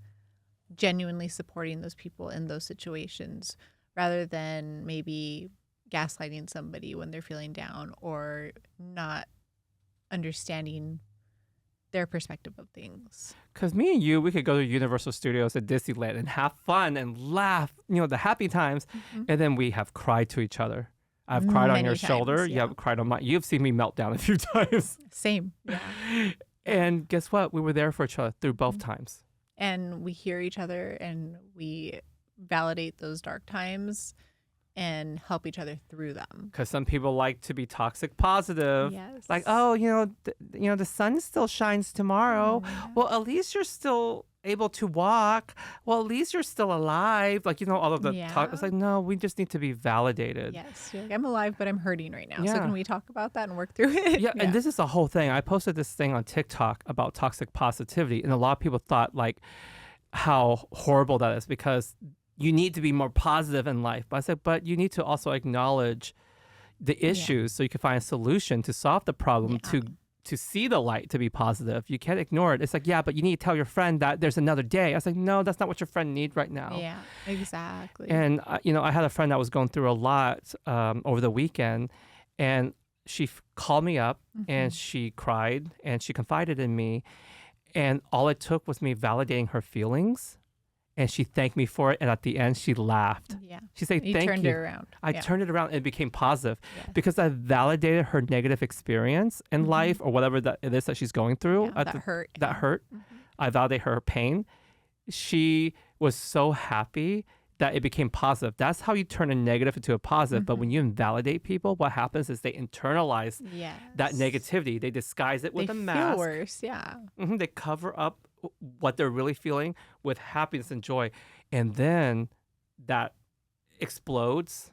genuinely supporting those people in those situations rather than maybe gaslighting somebody when they're feeling down or not understanding their perspective of things. Because me and you, we could go to Universal Studios at Disneyland and have fun and laugh, the happy times. And then we have cried to each other. I've cried on your shoulder. You have cried on mine. You've seen me melt down a few times. Same. Yeah. And guess what? We were there for each other through both times. And we hear each other and we validate those dark times and help each other through them. Because some people like to be toxic positive. Yes. Like, oh, the sun still shines tomorrow. Well, at least you're still able to walk. Well, at least you're still alive. Like, all of the talk. It's like, no, we just need to be validated. Yes. You're like, I'm alive, but I'm hurting right now. So can we talk about that and work through it? Yeah. And this is the whole thing. I posted this thing on TikTok about toxic positivity. And a lot of people thought like how horrible that is because you need to be more positive in life. But I said, but you need to also acknowledge the issues so you can find a solution to solve the problem, to see the light, to be positive. You can't ignore it. It's like, yeah, but you need to tell your friend that there's another day. I was like, no, that's not what your friend needs right now. Yeah, exactly. And, I had a friend that was going through a lot over the weekend, and she called me up and she cried and she confided in me. And all it took was me validating her feelings. And she thanked me for it. And at the end, she laughed. Yeah. She said, thank you. You turned it around. I turned it around and it became positive because I validated her negative experience in life or whatever that it is that she's going through. That hurt. That hurt. I validated her pain. She was so happy that it became positive. That's how you turn a negative into a positive. But when you invalidate people, what happens is they internalize that negativity. They disguise it with a mask. They feel worse, They cover up what they're really feeling with happiness and joy. And then that explodes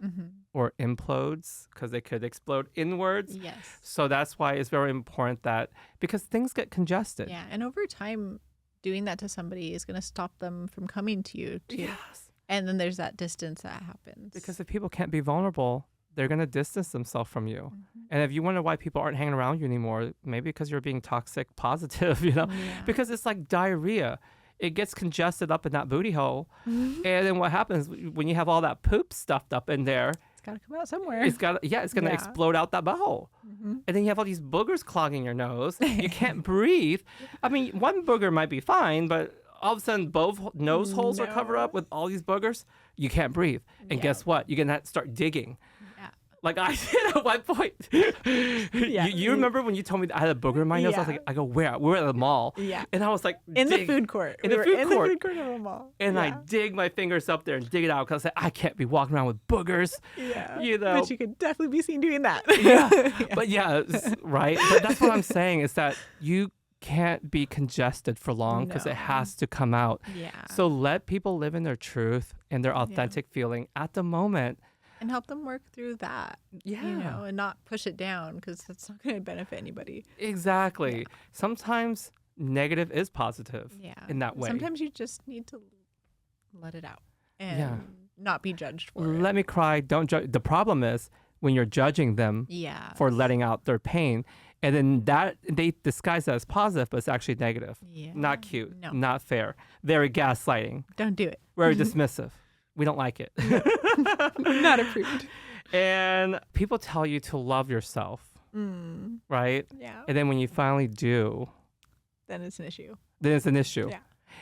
or implodes, because they could explode inwards. Yes. So that's why it's very important that, because things get congested. Yeah. And over time, doing that to somebody is going to stop them from coming to you too. Yes. And then there's that distance that happens. Because if people can't be vulnerable, they're going to distance themselves from you. And if you wonder why people aren't hanging around you anymore, maybe because you're being toxic positive, because it's like diarrhea. It gets congested up in that booty hole. And then what happens when you have all that poop stuffed up in there? It's got to come out somewhere. It's going to explode out that butthole. And then you have all these boogers clogging your nose. You can't breathe. I mean, one booger might be fine, but all of a sudden both nose holes are covered up with all these boogers. You can't breathe. And guess what? You're going to have to start digging. Like I did at one point. You remember when you told me that I had a booger in my nose? I was like, I go, where? We were at the mall. And I was like, in the food court. In the food court of the mall. And I dig my fingers up there and dig it out because I said, I can't be walking around with boogers. But you could definitely be seen doing that. But right. But that's what I'm saying is that you can't be congested for long because it has to come out. So let people live in their truth and their authentic feeling at the moment. And help them work through that, and not push it down because that's not going to benefit anybody. Exactly. Sometimes negative is positive in that way. Sometimes you just need to let it out and not be judged for it. Let me cry. Don't judge. The problem is when you're judging them for letting out their pain, and then that they disguise that as positive, but it's actually negative. Not cute. No. Not fair. Very gaslighting. Don't do it. Very dismissive. We don't like it. Not approved. And people tell you to love yourself, right? Yeah. And then when you finally do, Then it's an issue. then it's an issue. Yeah.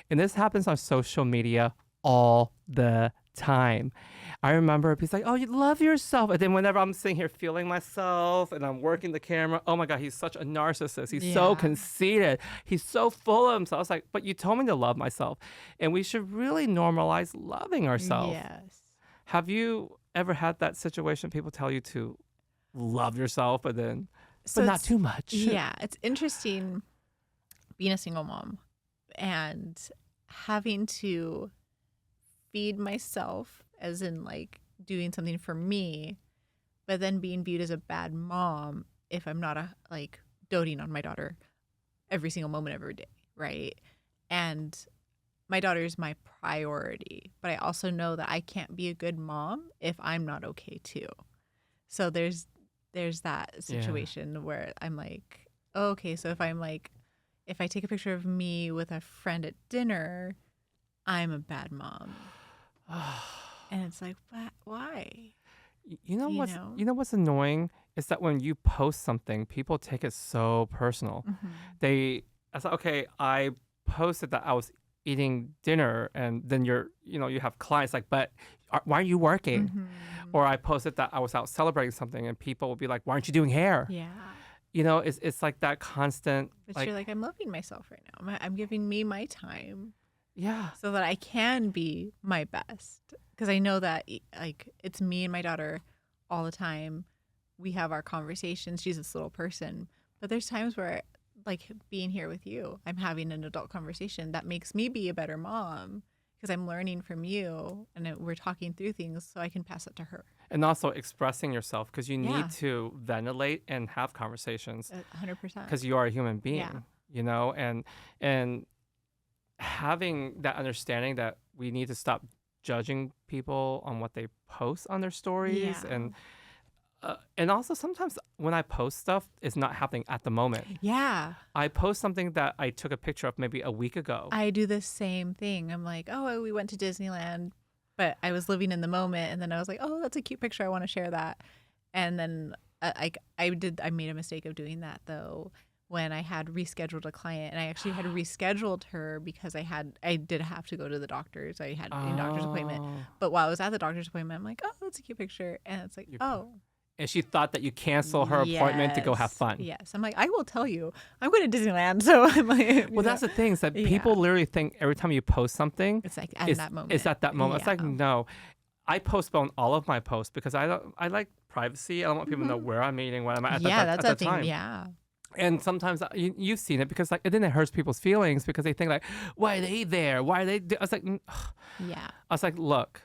And this happens on social media all the time. I remember he's like, oh, you love yourself. And then whenever I'm sitting here feeling myself and I'm working the camera, oh my God, he's such a narcissist. He's so conceited. He's so full of himself. I was like, but you told me to love myself. And we should really normalize loving ourselves. Yes. Have you ever had that situation? People tell you to love yourself, but not too much. Yeah. It's interesting being a single mom and having to feed myself, as in like doing something for me, but then being viewed as a bad mom if I'm not like doting on my daughter every single moment of every day, right? And my daughter is my priority, but I also know that I can't be a good mom if I'm not okay too. So there's that situation where I'm like, oh, okay, so if I take a picture of me with a friend at dinner, I'm a bad mom. And it's like, why? You know what's annoying is that when you post something, people take it so personal. I was like, okay, I posted that I was eating dinner, and then you have clients like, but why are you working? Or I posted that I was out celebrating something, and people will be like, why aren't you doing hair? Yeah. It's like that constant. But you're like, I'm loving myself right now. I'm giving me my time. Yeah. So that I can be my best. Because I know that like it's me and my daughter all the time. We have our conversations. She's this little person. But there's times where like being here with you, I'm having an adult conversation that makes me be a better mom because I'm learning from you and we're talking through things so I can pass it to her. And also expressing yourself, because you need to ventilate and have conversations. 100%. Because you are a human being, and having that understanding that we need to stop judging people on what they post on their stories. And also sometimes when I post stuff, it's not happening at the moment. Yeah. I post something that I took a picture of maybe a week ago. I do the same thing. I'm like, oh, we went to Disneyland, but I was living in the moment. And then I was like, oh, that's a cute picture. I want to share that. And then I made a mistake of doing that though, when I had rescheduled a client, and I actually had rescheduled her because I did have to go to the doctor's. I had a doctor's appointment. But while I was at the doctor's appointment, I'm like, oh, that's a cute picture. And it's like, And she thought that you cancel her appointment to go have fun. Yes. I'm like, I will tell you, I'm going to Disneyland. So I'm like, well, that's the thing, is that people literally think every time you post something, it's like at that moment. It's at that moment. It's like, no. I postpone all of my posts because I like privacy. I don't want people to know where I'm eating, what I'm at that's at the time. thing. Yeah. And sometimes you've seen it because and then it hurts people's feelings because they think like, why are they there? Why are they? I was like, yeah. I was like, look,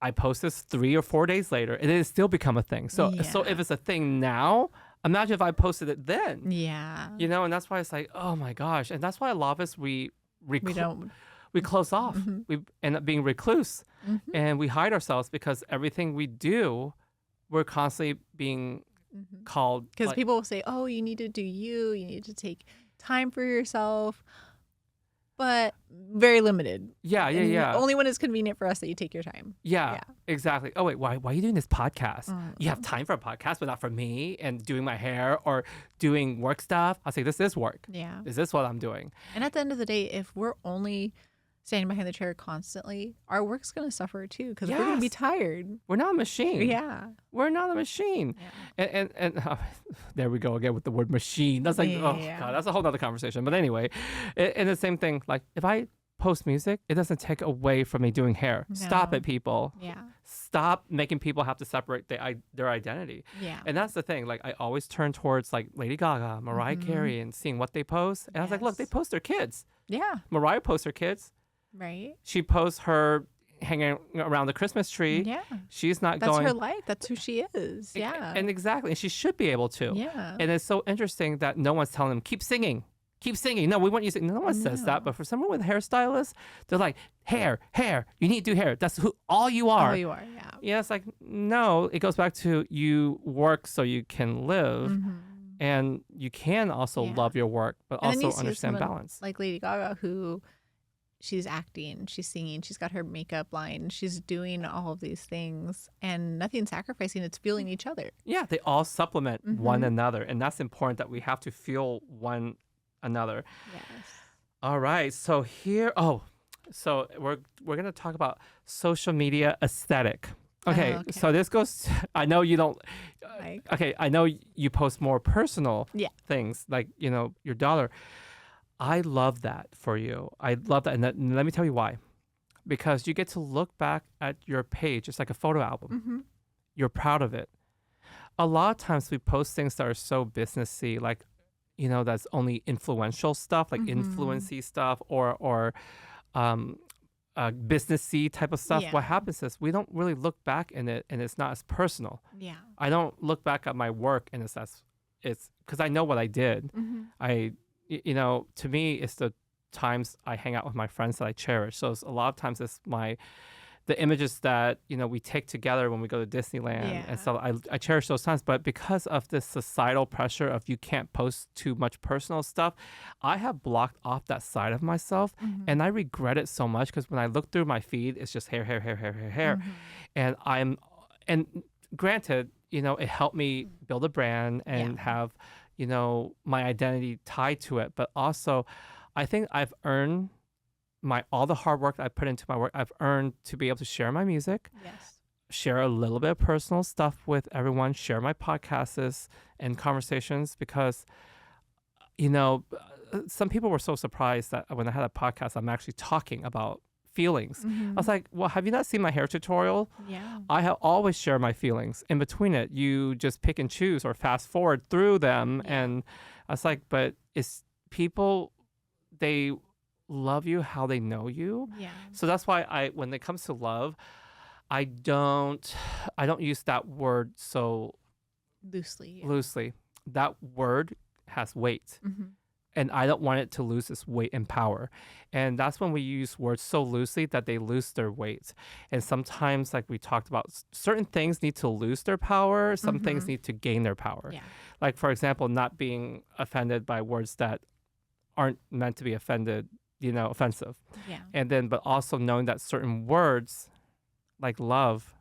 I post this 3 or 4 days later, and it still become a thing. So if it's a thing now, imagine if I posted it then. Yeah. And that's why it's like, oh my gosh, and that's why a lot of us we close off. We end up being recluse, and we hide ourselves because everything we do, we're constantly being called. Because people will say, oh, you need to do you need to take time for yourself, but very limited. Yeah. Only when it's convenient for us that you take your time. Yeah, exactly. Oh wait, why are you doing this podcast? You have time for a podcast, but not for me and doing my hair or doing work stuff. I'll say, this is work. Yeah. Is this what I'm doing? And at the end of the day, if we're only standing behind the chair constantly, our work's going to suffer too, because we're going to be tired. We're not a machine. Yeah. We're not a machine. Yeah. And there we go again with the word machine. That's like, God, that's a whole other conversation. But anyway, and the same thing, like if I post music, it doesn't take away from me doing hair. No. Stop it, people. Yeah. Stop making people have to separate their identity. Yeah. And that's the thing. Like I always turn towards like Lady Gaga, Mariah Carey, and seeing what they post. And I was like, look, they post their kids. Yeah. Mariah posts her kids. Right. She posts her hanging around the Christmas tree. Yeah. She's not That's going. her life. That's who she is. Yeah. And exactly. And she should be able to. Yeah. And it's so interesting that no one's telling them, keep singing. Keep singing. No, we want you to sing. No one says that. But for someone with a hairstylist, they're like, hair. You need to do hair. That's all you are. All you are, yeah. Yeah, it's like, no, it goes back to you work so you can live. And you can also love your work, but also understand balance. Like Lady Gaga, who she's acting, she's singing, she's got her makeup line, she's doing all of these things, and nothing's sacrificing. It's fueling each other. Yeah, they all supplement one Mhm. another, and that's important that we have to feel one another. Yes. All right, so here, so we're gonna talk about social media aesthetic. Okay, okay. so this goes. I know you don't. Like, Okay, I know you post more personal Yeah. things, like your daughter. I love that for you. I love that, and let me tell you why. Because you get to look back at your page. It's like a photo album. mhm. You're proud of it. A lot of times we post things that are so businessy, like that's only influential stuff, like Mhm. influency stuff, or businessy type of stuff. Yeah. What happens is we don't really look back in it, and it's not as personal. Yeah. I don't look back at my work, and it's because I know what I did. Mhm. To me, it's the times I hang out with my friends that I cherish. So a lot of times it's the images that we take together when we go to Disneyland, Yeah. and so I cherish those times. But because of this societal pressure of you can't post too much personal stuff, I have blocked off that side of myself, Mhm. and I regret it so much because when I look through my feed, it's just hair, hair, hair, hair, hair, hair, Mhm. and granted, it helped me build a brand and Yeah. have my identity tied to it, but also I think I've earned all the hard work I put into my work. I've earned to be able to share my music, Yes. share a little bit of personal stuff with everyone, share my podcasts and conversations, because some people were so surprised that when I had a podcast, I'm actually talking about feelings. I was Mhm. like, well, have you not seen my hair tutorial? Yeah. I have always shared my feelings. In between it, you just pick and choose or fast forward through them. Yeah. And I was like, but it's people, they love you how they know you. Yeah. So that's why when it comes to love, I don't use that word so Loosely. Yeah. loosely. That word has weight. Mhm. And I don't want it to lose its weight and power. And that's when we use words so loosely that they lose their weight. And sometimes, like we talked about, certain things need to lose their power. Some things Mhm. need to gain their power. Yeah. Like, for example, not being offended by words that aren't meant to be offensive. Yeah. And then, but also knowing that certain words, like love,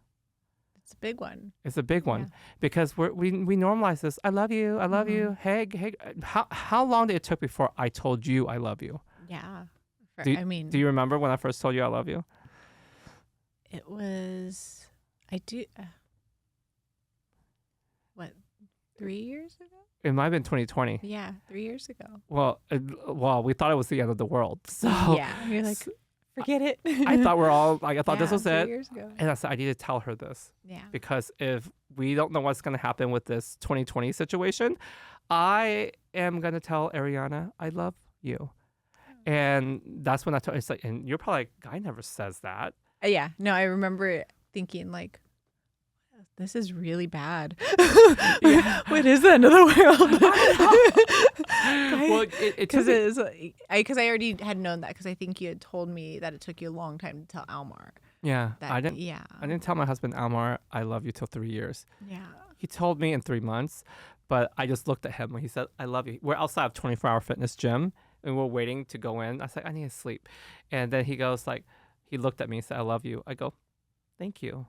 It's a big one. is a big one, Yeah. because we normalize this. I love you. I love you. Mhm. Hey. How long did it took before I told you I love you? Yeah. Do- I mean, Do you remember when I first told you I love you? it was. I do. What? 3 years ago? It might have been 2020. Yeah, 3 years ago. Well, we thought it was the end of the world. So Yeah, you're like, forget it. I thought I thought this was 3 it. years ago. And I said, I need to tell her this, Yeah. because if we don't know what's going to happen with this 2020 situation, I am going to tell Ariana, I love you. And that's when I told her, it's like, and you're probably like, Guy never says that. Yeah. No, I remember thinking like, this is really bad. Yeah. What is the end of the world? Well, it took Because me- it is, because I already had known that, because I think you had told me that it took you a long time to tell Almar. yeah, That, I didn't. Yeah. I didn't tell my husband Almar I love you till 3 years. Yeah. He told me in 3 months, but I just looked at him when he said, I love you. We're outside of 24-hour fitness gym, and we're waiting to go in. I was like, I need to sleep. And then he goes like, he looked at me and said, I love you. I go, thank you.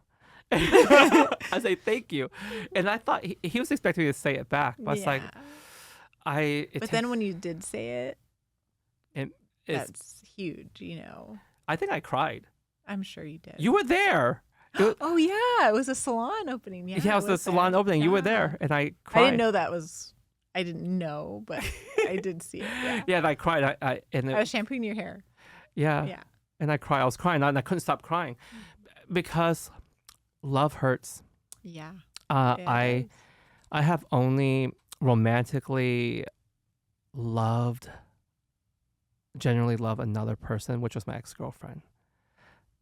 I say, thank you. And I thought he was expecting me to say it back. But I was like, But then when you did say it, it's, that's huge, I think I cried. I'm sure you did. You were there. Oh, yeah. It was a salon opening. Yeah, Yeah, it was the salon there. opening. You were Yeah. there, and I cried. I didn't know that was. I didn't know, but I did see it. Yeah. Yeah, and I cried. I was shampooing your hair. yeah, Yeah. and I cried. I was crying, and I couldn't stop crying because love hurts. Yeah. I have only romantically genuinely loved another person, which was my ex-girlfriend,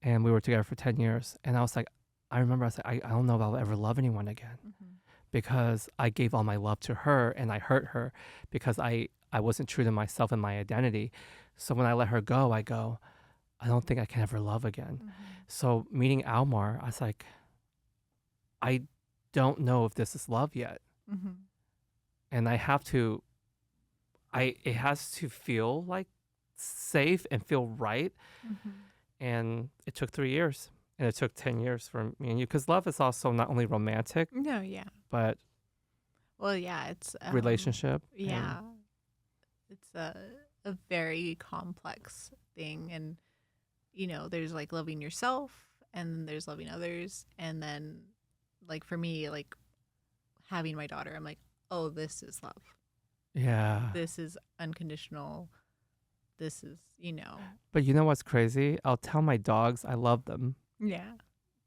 and we were together for 10 years. And I was like, I remember I said, I don't know if I'll ever love anyone again, because I gave all my love to her, and I hurt her because I wasn't true to myself and my identity. So when I let her go, I don't think I can ever love again. So meeting Almar, I was like, I don't know if this is love yet. And I have to, it has to feel like safe and feel right. Mm-hmm. And it took 3 years, and it took 10 years for me and you, because love is also not only romantic, No, yeah. but Well, yeah, it's relationship. yeah. It's a very complex thing, and there's like loving yourself, and then there's loving others, and then like for me, like having my daughter, I'm like, oh, this is love. Yeah. This is unconditional. This is, But you know what's crazy? I'll tell my dogs I love them. yeah.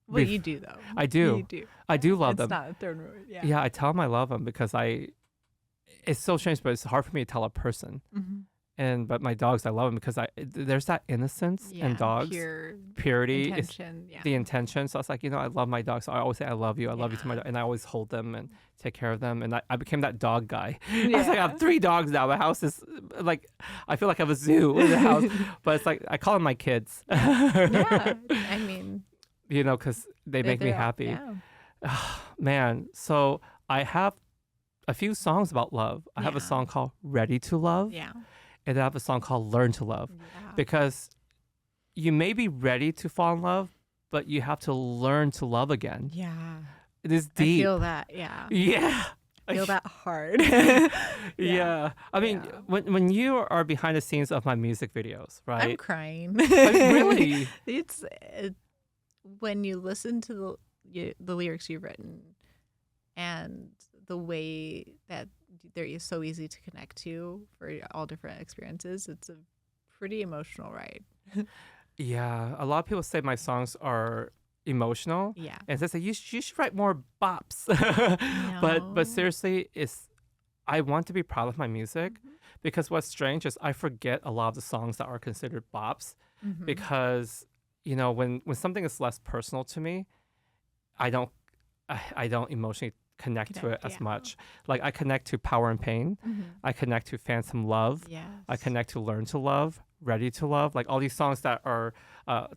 Well, Bef- you do though. I do. You do. I do love It's them. not a third word. Yeah. Yeah, I tell them I love them because it's so strange, but it's hard for me to tell a person. Mm-hmm. But my dogs, I love them because there's that innocence in dogs. Purity is intention. Yeah. the intention. So it's like, I love my dogs. So I always say, I love you. I love you to my dog. And I always hold them and take care of them. And I became that dog guy. I was like, I have 3 dogs now. My house is like, I feel like I have a zoo in the house. But it's like, I call them my kids. Yeah. I mean, because they make me happy. Yeah. Man, so I have a few songs about love. I have a song called Ready to Love. Yeah. And I have a song called Learn to Love. Yeah. Because you may be ready to fall in love, but you have to learn to love again. Yeah. It is deep. I feel that. Yeah. Yeah. I feel that hard. Yeah. I mean, when you are behind the scenes of my music videos, right? I'm crying. Like, really? It's when you listen to the lyrics you've written and the way that they're so easy to connect to for all different experiences, it's a pretty emotional ride. Yeah. A lot of people say my songs are emotional. Yeah. And they say, you should write more bops. But seriously, I want to be proud of my music because what's strange is I forget a lot of the songs that are considered bops because, when something is less personal to me, I don't emotionally connect to it as much. Like I connect to Power and Pain. I connect to Phantom Love. Yes. I connect to Learn to Love, Ready to Love. Like all these songs that are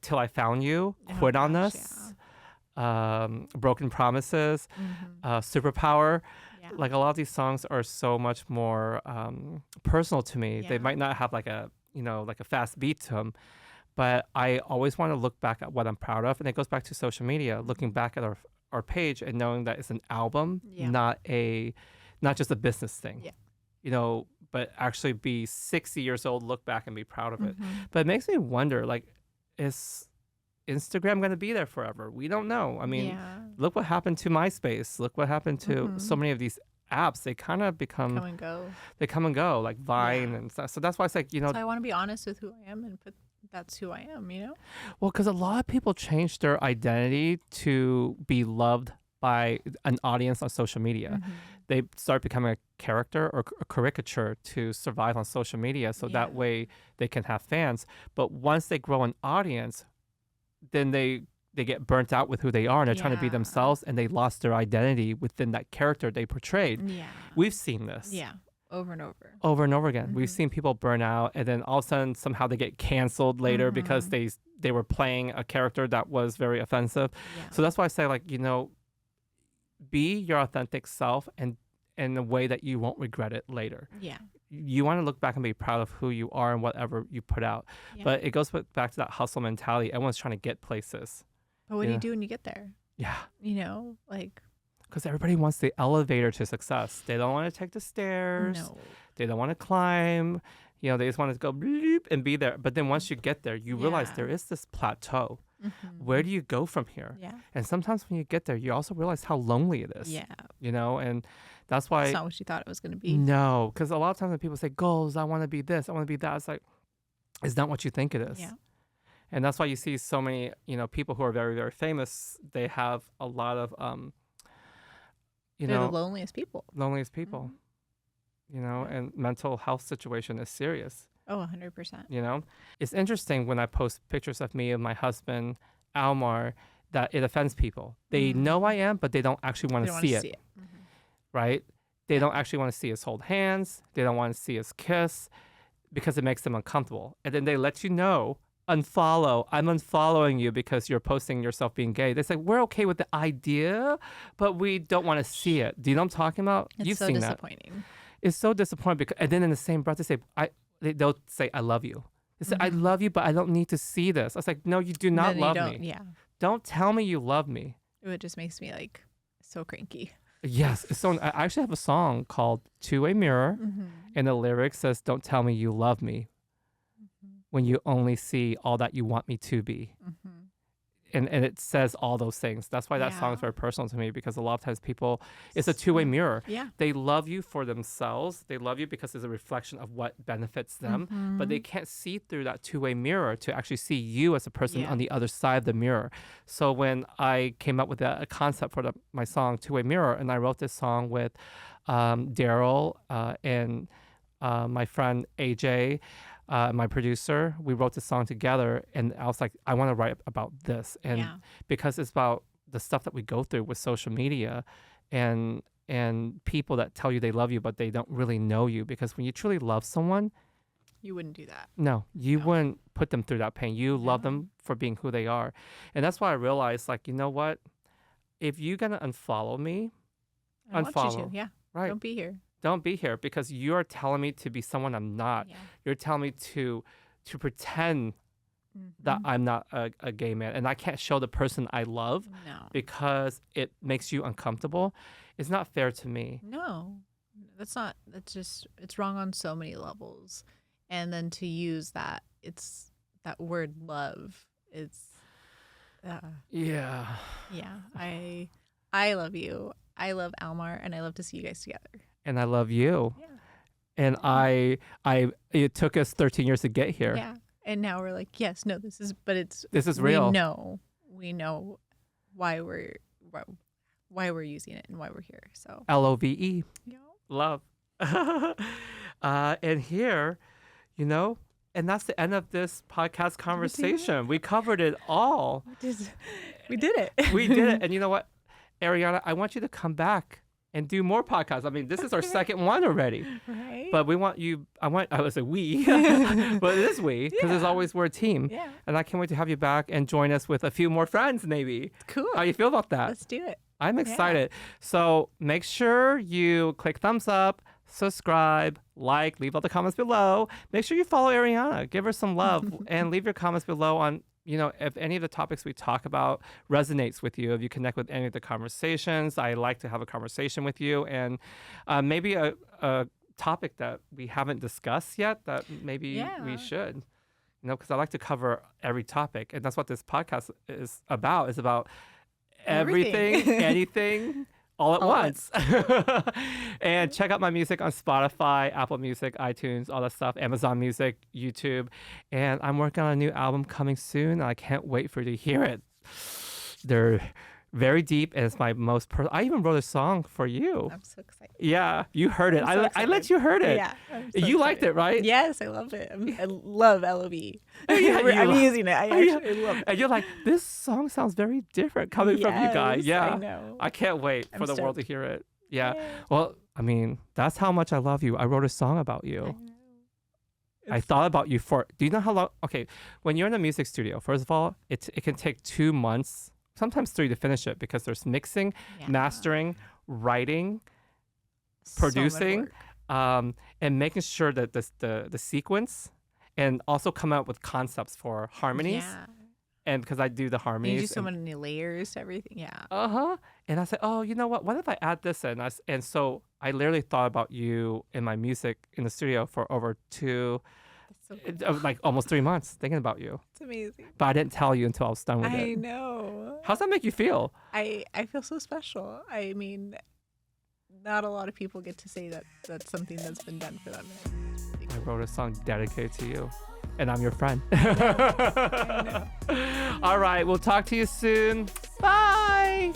Till I Found You, Quit on Us, Broken Promises, Superpower. Yeah. Like a lot of these songs are so much more personal to me. Yeah. They might not have like a fast beat to them, but I always want to look back at what I'm proud of. And it goes back to social media, looking back at our page and knowing that it's an album, not just a business thing. Yeah. But actually be 60 years old, look back and be proud of it. But it makes me wonder, like, is Instagram going to be there forever? We don't know. I mean, look what happened to MySpace. Look what happened to so many of these apps. They kind of become come and go. They come and go, like Vine and stuff. So that's why it's like, So I want to be honest with who I am and that's who I am, Well, because a lot of people change their identity to be loved by an audience on social media. They start becoming a character or a caricature to survive on social media. So that way they can have fans. But once they grow an audience, then they get burnt out with who they are and they're trying to be themselves and they lost their identity within that character they portrayed. Yeah. We've seen this. Yeah. Over and over. Over and over again. We've seen people burn out and then all of a sudden somehow they get canceled later because they were playing a character that was very offensive. Yeah. So that's why I say, like, be your authentic self and in a way that you won't regret it later. Yeah. You want to look back and be proud of who you are and whatever you put out. Yeah. But it goes back to that hustle mentality. Everyone's trying to get places. But what do you do when you get there? Yeah. Because everybody wants the elevator to success. They don't want to take the stairs. No. They don't want to climb. They just want to go bloop and be there. But then once you get there, you realize there is this plateau. Where do you go from here? Yeah. And sometimes when you get there, you also realize how lonely it is. Yeah. And that's why. It's not what you thought it was going to be. No, because a lot of times when people say goals, I want to be this, I want to be that, it's like, it's not what you think it is. Yeah. And that's why you see so many, people who are very, very famous, they have a lot of, They're the loneliest people. And mental health situation is serious. Oh, 100%. It's interesting when I post pictures of me and my husband, Almar, that it offends people. They know I am, but they don't actually want to see it. Right? They don't actually want to see us hold hands. They don't want to see us kiss because it makes them uncomfortable. And then they let you know, unfollow. I'm unfollowing you because you're posting yourself being gay. They say, we're okay with the idea, but we don't want to see it. Do you know what I'm talking about? It's You've so seen disappointing. It's so disappointing because, and then in the same breath, they'll say, I love you. They say, I love you, but I don't need to see this. I was like, no, you do not love me. Yeah. Don't tell me you love me. It just makes me like so cranky. Yes. So I actually have a song called Two-Way Mirror, and the lyric says, don't tell me you love me when you only see all that you want me to be. And it says all those things. That's why that song is very personal to me, because a lot of times people, it's a two-way mirror. Yeah. They love you for themselves. They love you because it's a reflection of what benefits them, but they can't see through that two-way mirror to actually see you as a person on the other side of the mirror. So when I came up with a concept for my song Two-Way Mirror, and I wrote this song with Daryl and my friend AJ, my producer, we wrote this song together, and I was like, I want to write about this, and because it's about the stuff that we go through with social media, and people that tell you they love you, but they don't really know you. Because when you truly love someone, you wouldn't do that. No, you wouldn't put them through that pain. You love them for being who they are, and that's why I realized, like, you know what? If you're gonna unfollow me, unfollow. Want you to, right? Don't be here. Don't be here, because you're telling me to be someone I'm not. You're telling me to pretend that I'm not a gay man, and I can't show the person I love because it makes you uncomfortable. It's not fair to me. No, that's not. That's just, it's wrong on so many levels. And then to use that, it's that word love. It's yeah. I love you. I love Almar, and I love to see you guys together. And I love you. Yeah. And it took us 13 years to get here. Yeah. And now we're like, yes, no, this is real. We know why we're using it and why we're here. So LOVE. Love. And here, and that's the end of this podcast conversation. We covered it all. We did it. We did it. And you know what, Ariana, I want you to come back and do more podcasts. I mean, this is our second one already. Right. But we want you, I was a we, but it is we, because as always, we're a team. Yeah. And I can't wait to have you back and join us with a few more friends, maybe. Cool. How do you feel about that? Let's do it. I'm excited. So make sure you click thumbs up, subscribe, like, leave all the comments below. Make sure you follow Ariana. Give her some love and leave your comments below on, if any of the topics we talk about resonates with you, if you connect with any of the conversations. I like to have a conversation with you, and maybe a topic that we haven't discussed yet that maybe we should, because I like to cover every topic. And that's what this podcast is about. It's about everything anything, all at once. And check out my music on Spotify, Apple Music, iTunes, all that stuff, Amazon Music, YouTube. And I'm working on a new album coming soon. And I can't wait for you to hear it. They're very deep, and it's my most I even wrote a song for you. I'm so excited. Yeah, you heard it. I let you heard it. Yeah. You liked it, right? Yes, I love it. I love LOV. I'm using it. I actually love it. And you're like, this song sounds very different coming from you guys. Yeah. I know. I can't wait for the world to hear it. Yeah. Well, I mean, that's how much I love you. I wrote a song about you. I thought about you do you know how long? Okay, when you're in a music studio, first of all, it can take 2 months, sometimes 3 to finish it, because there's mixing, mastering, writing, producing, and making sure that the sequence, and also come out with concepts for harmonies. Yeah. And because I do the harmonies. You do so many layers to everything. Yeah. And I said, oh, you know what? What if I add this in? And so I literally thought about you in my music in the studio for over like almost 3 months, thinking about you. It's amazing. But I didn't tell you until I was done with it. I know. How's that make you feel? I feel so special. I mean, not a lot of people get to say that that's something that's been done for them. Really cool. I wrote a song dedicated to you, and I'm your friend. I know. All right, we'll talk to you soon. Bye.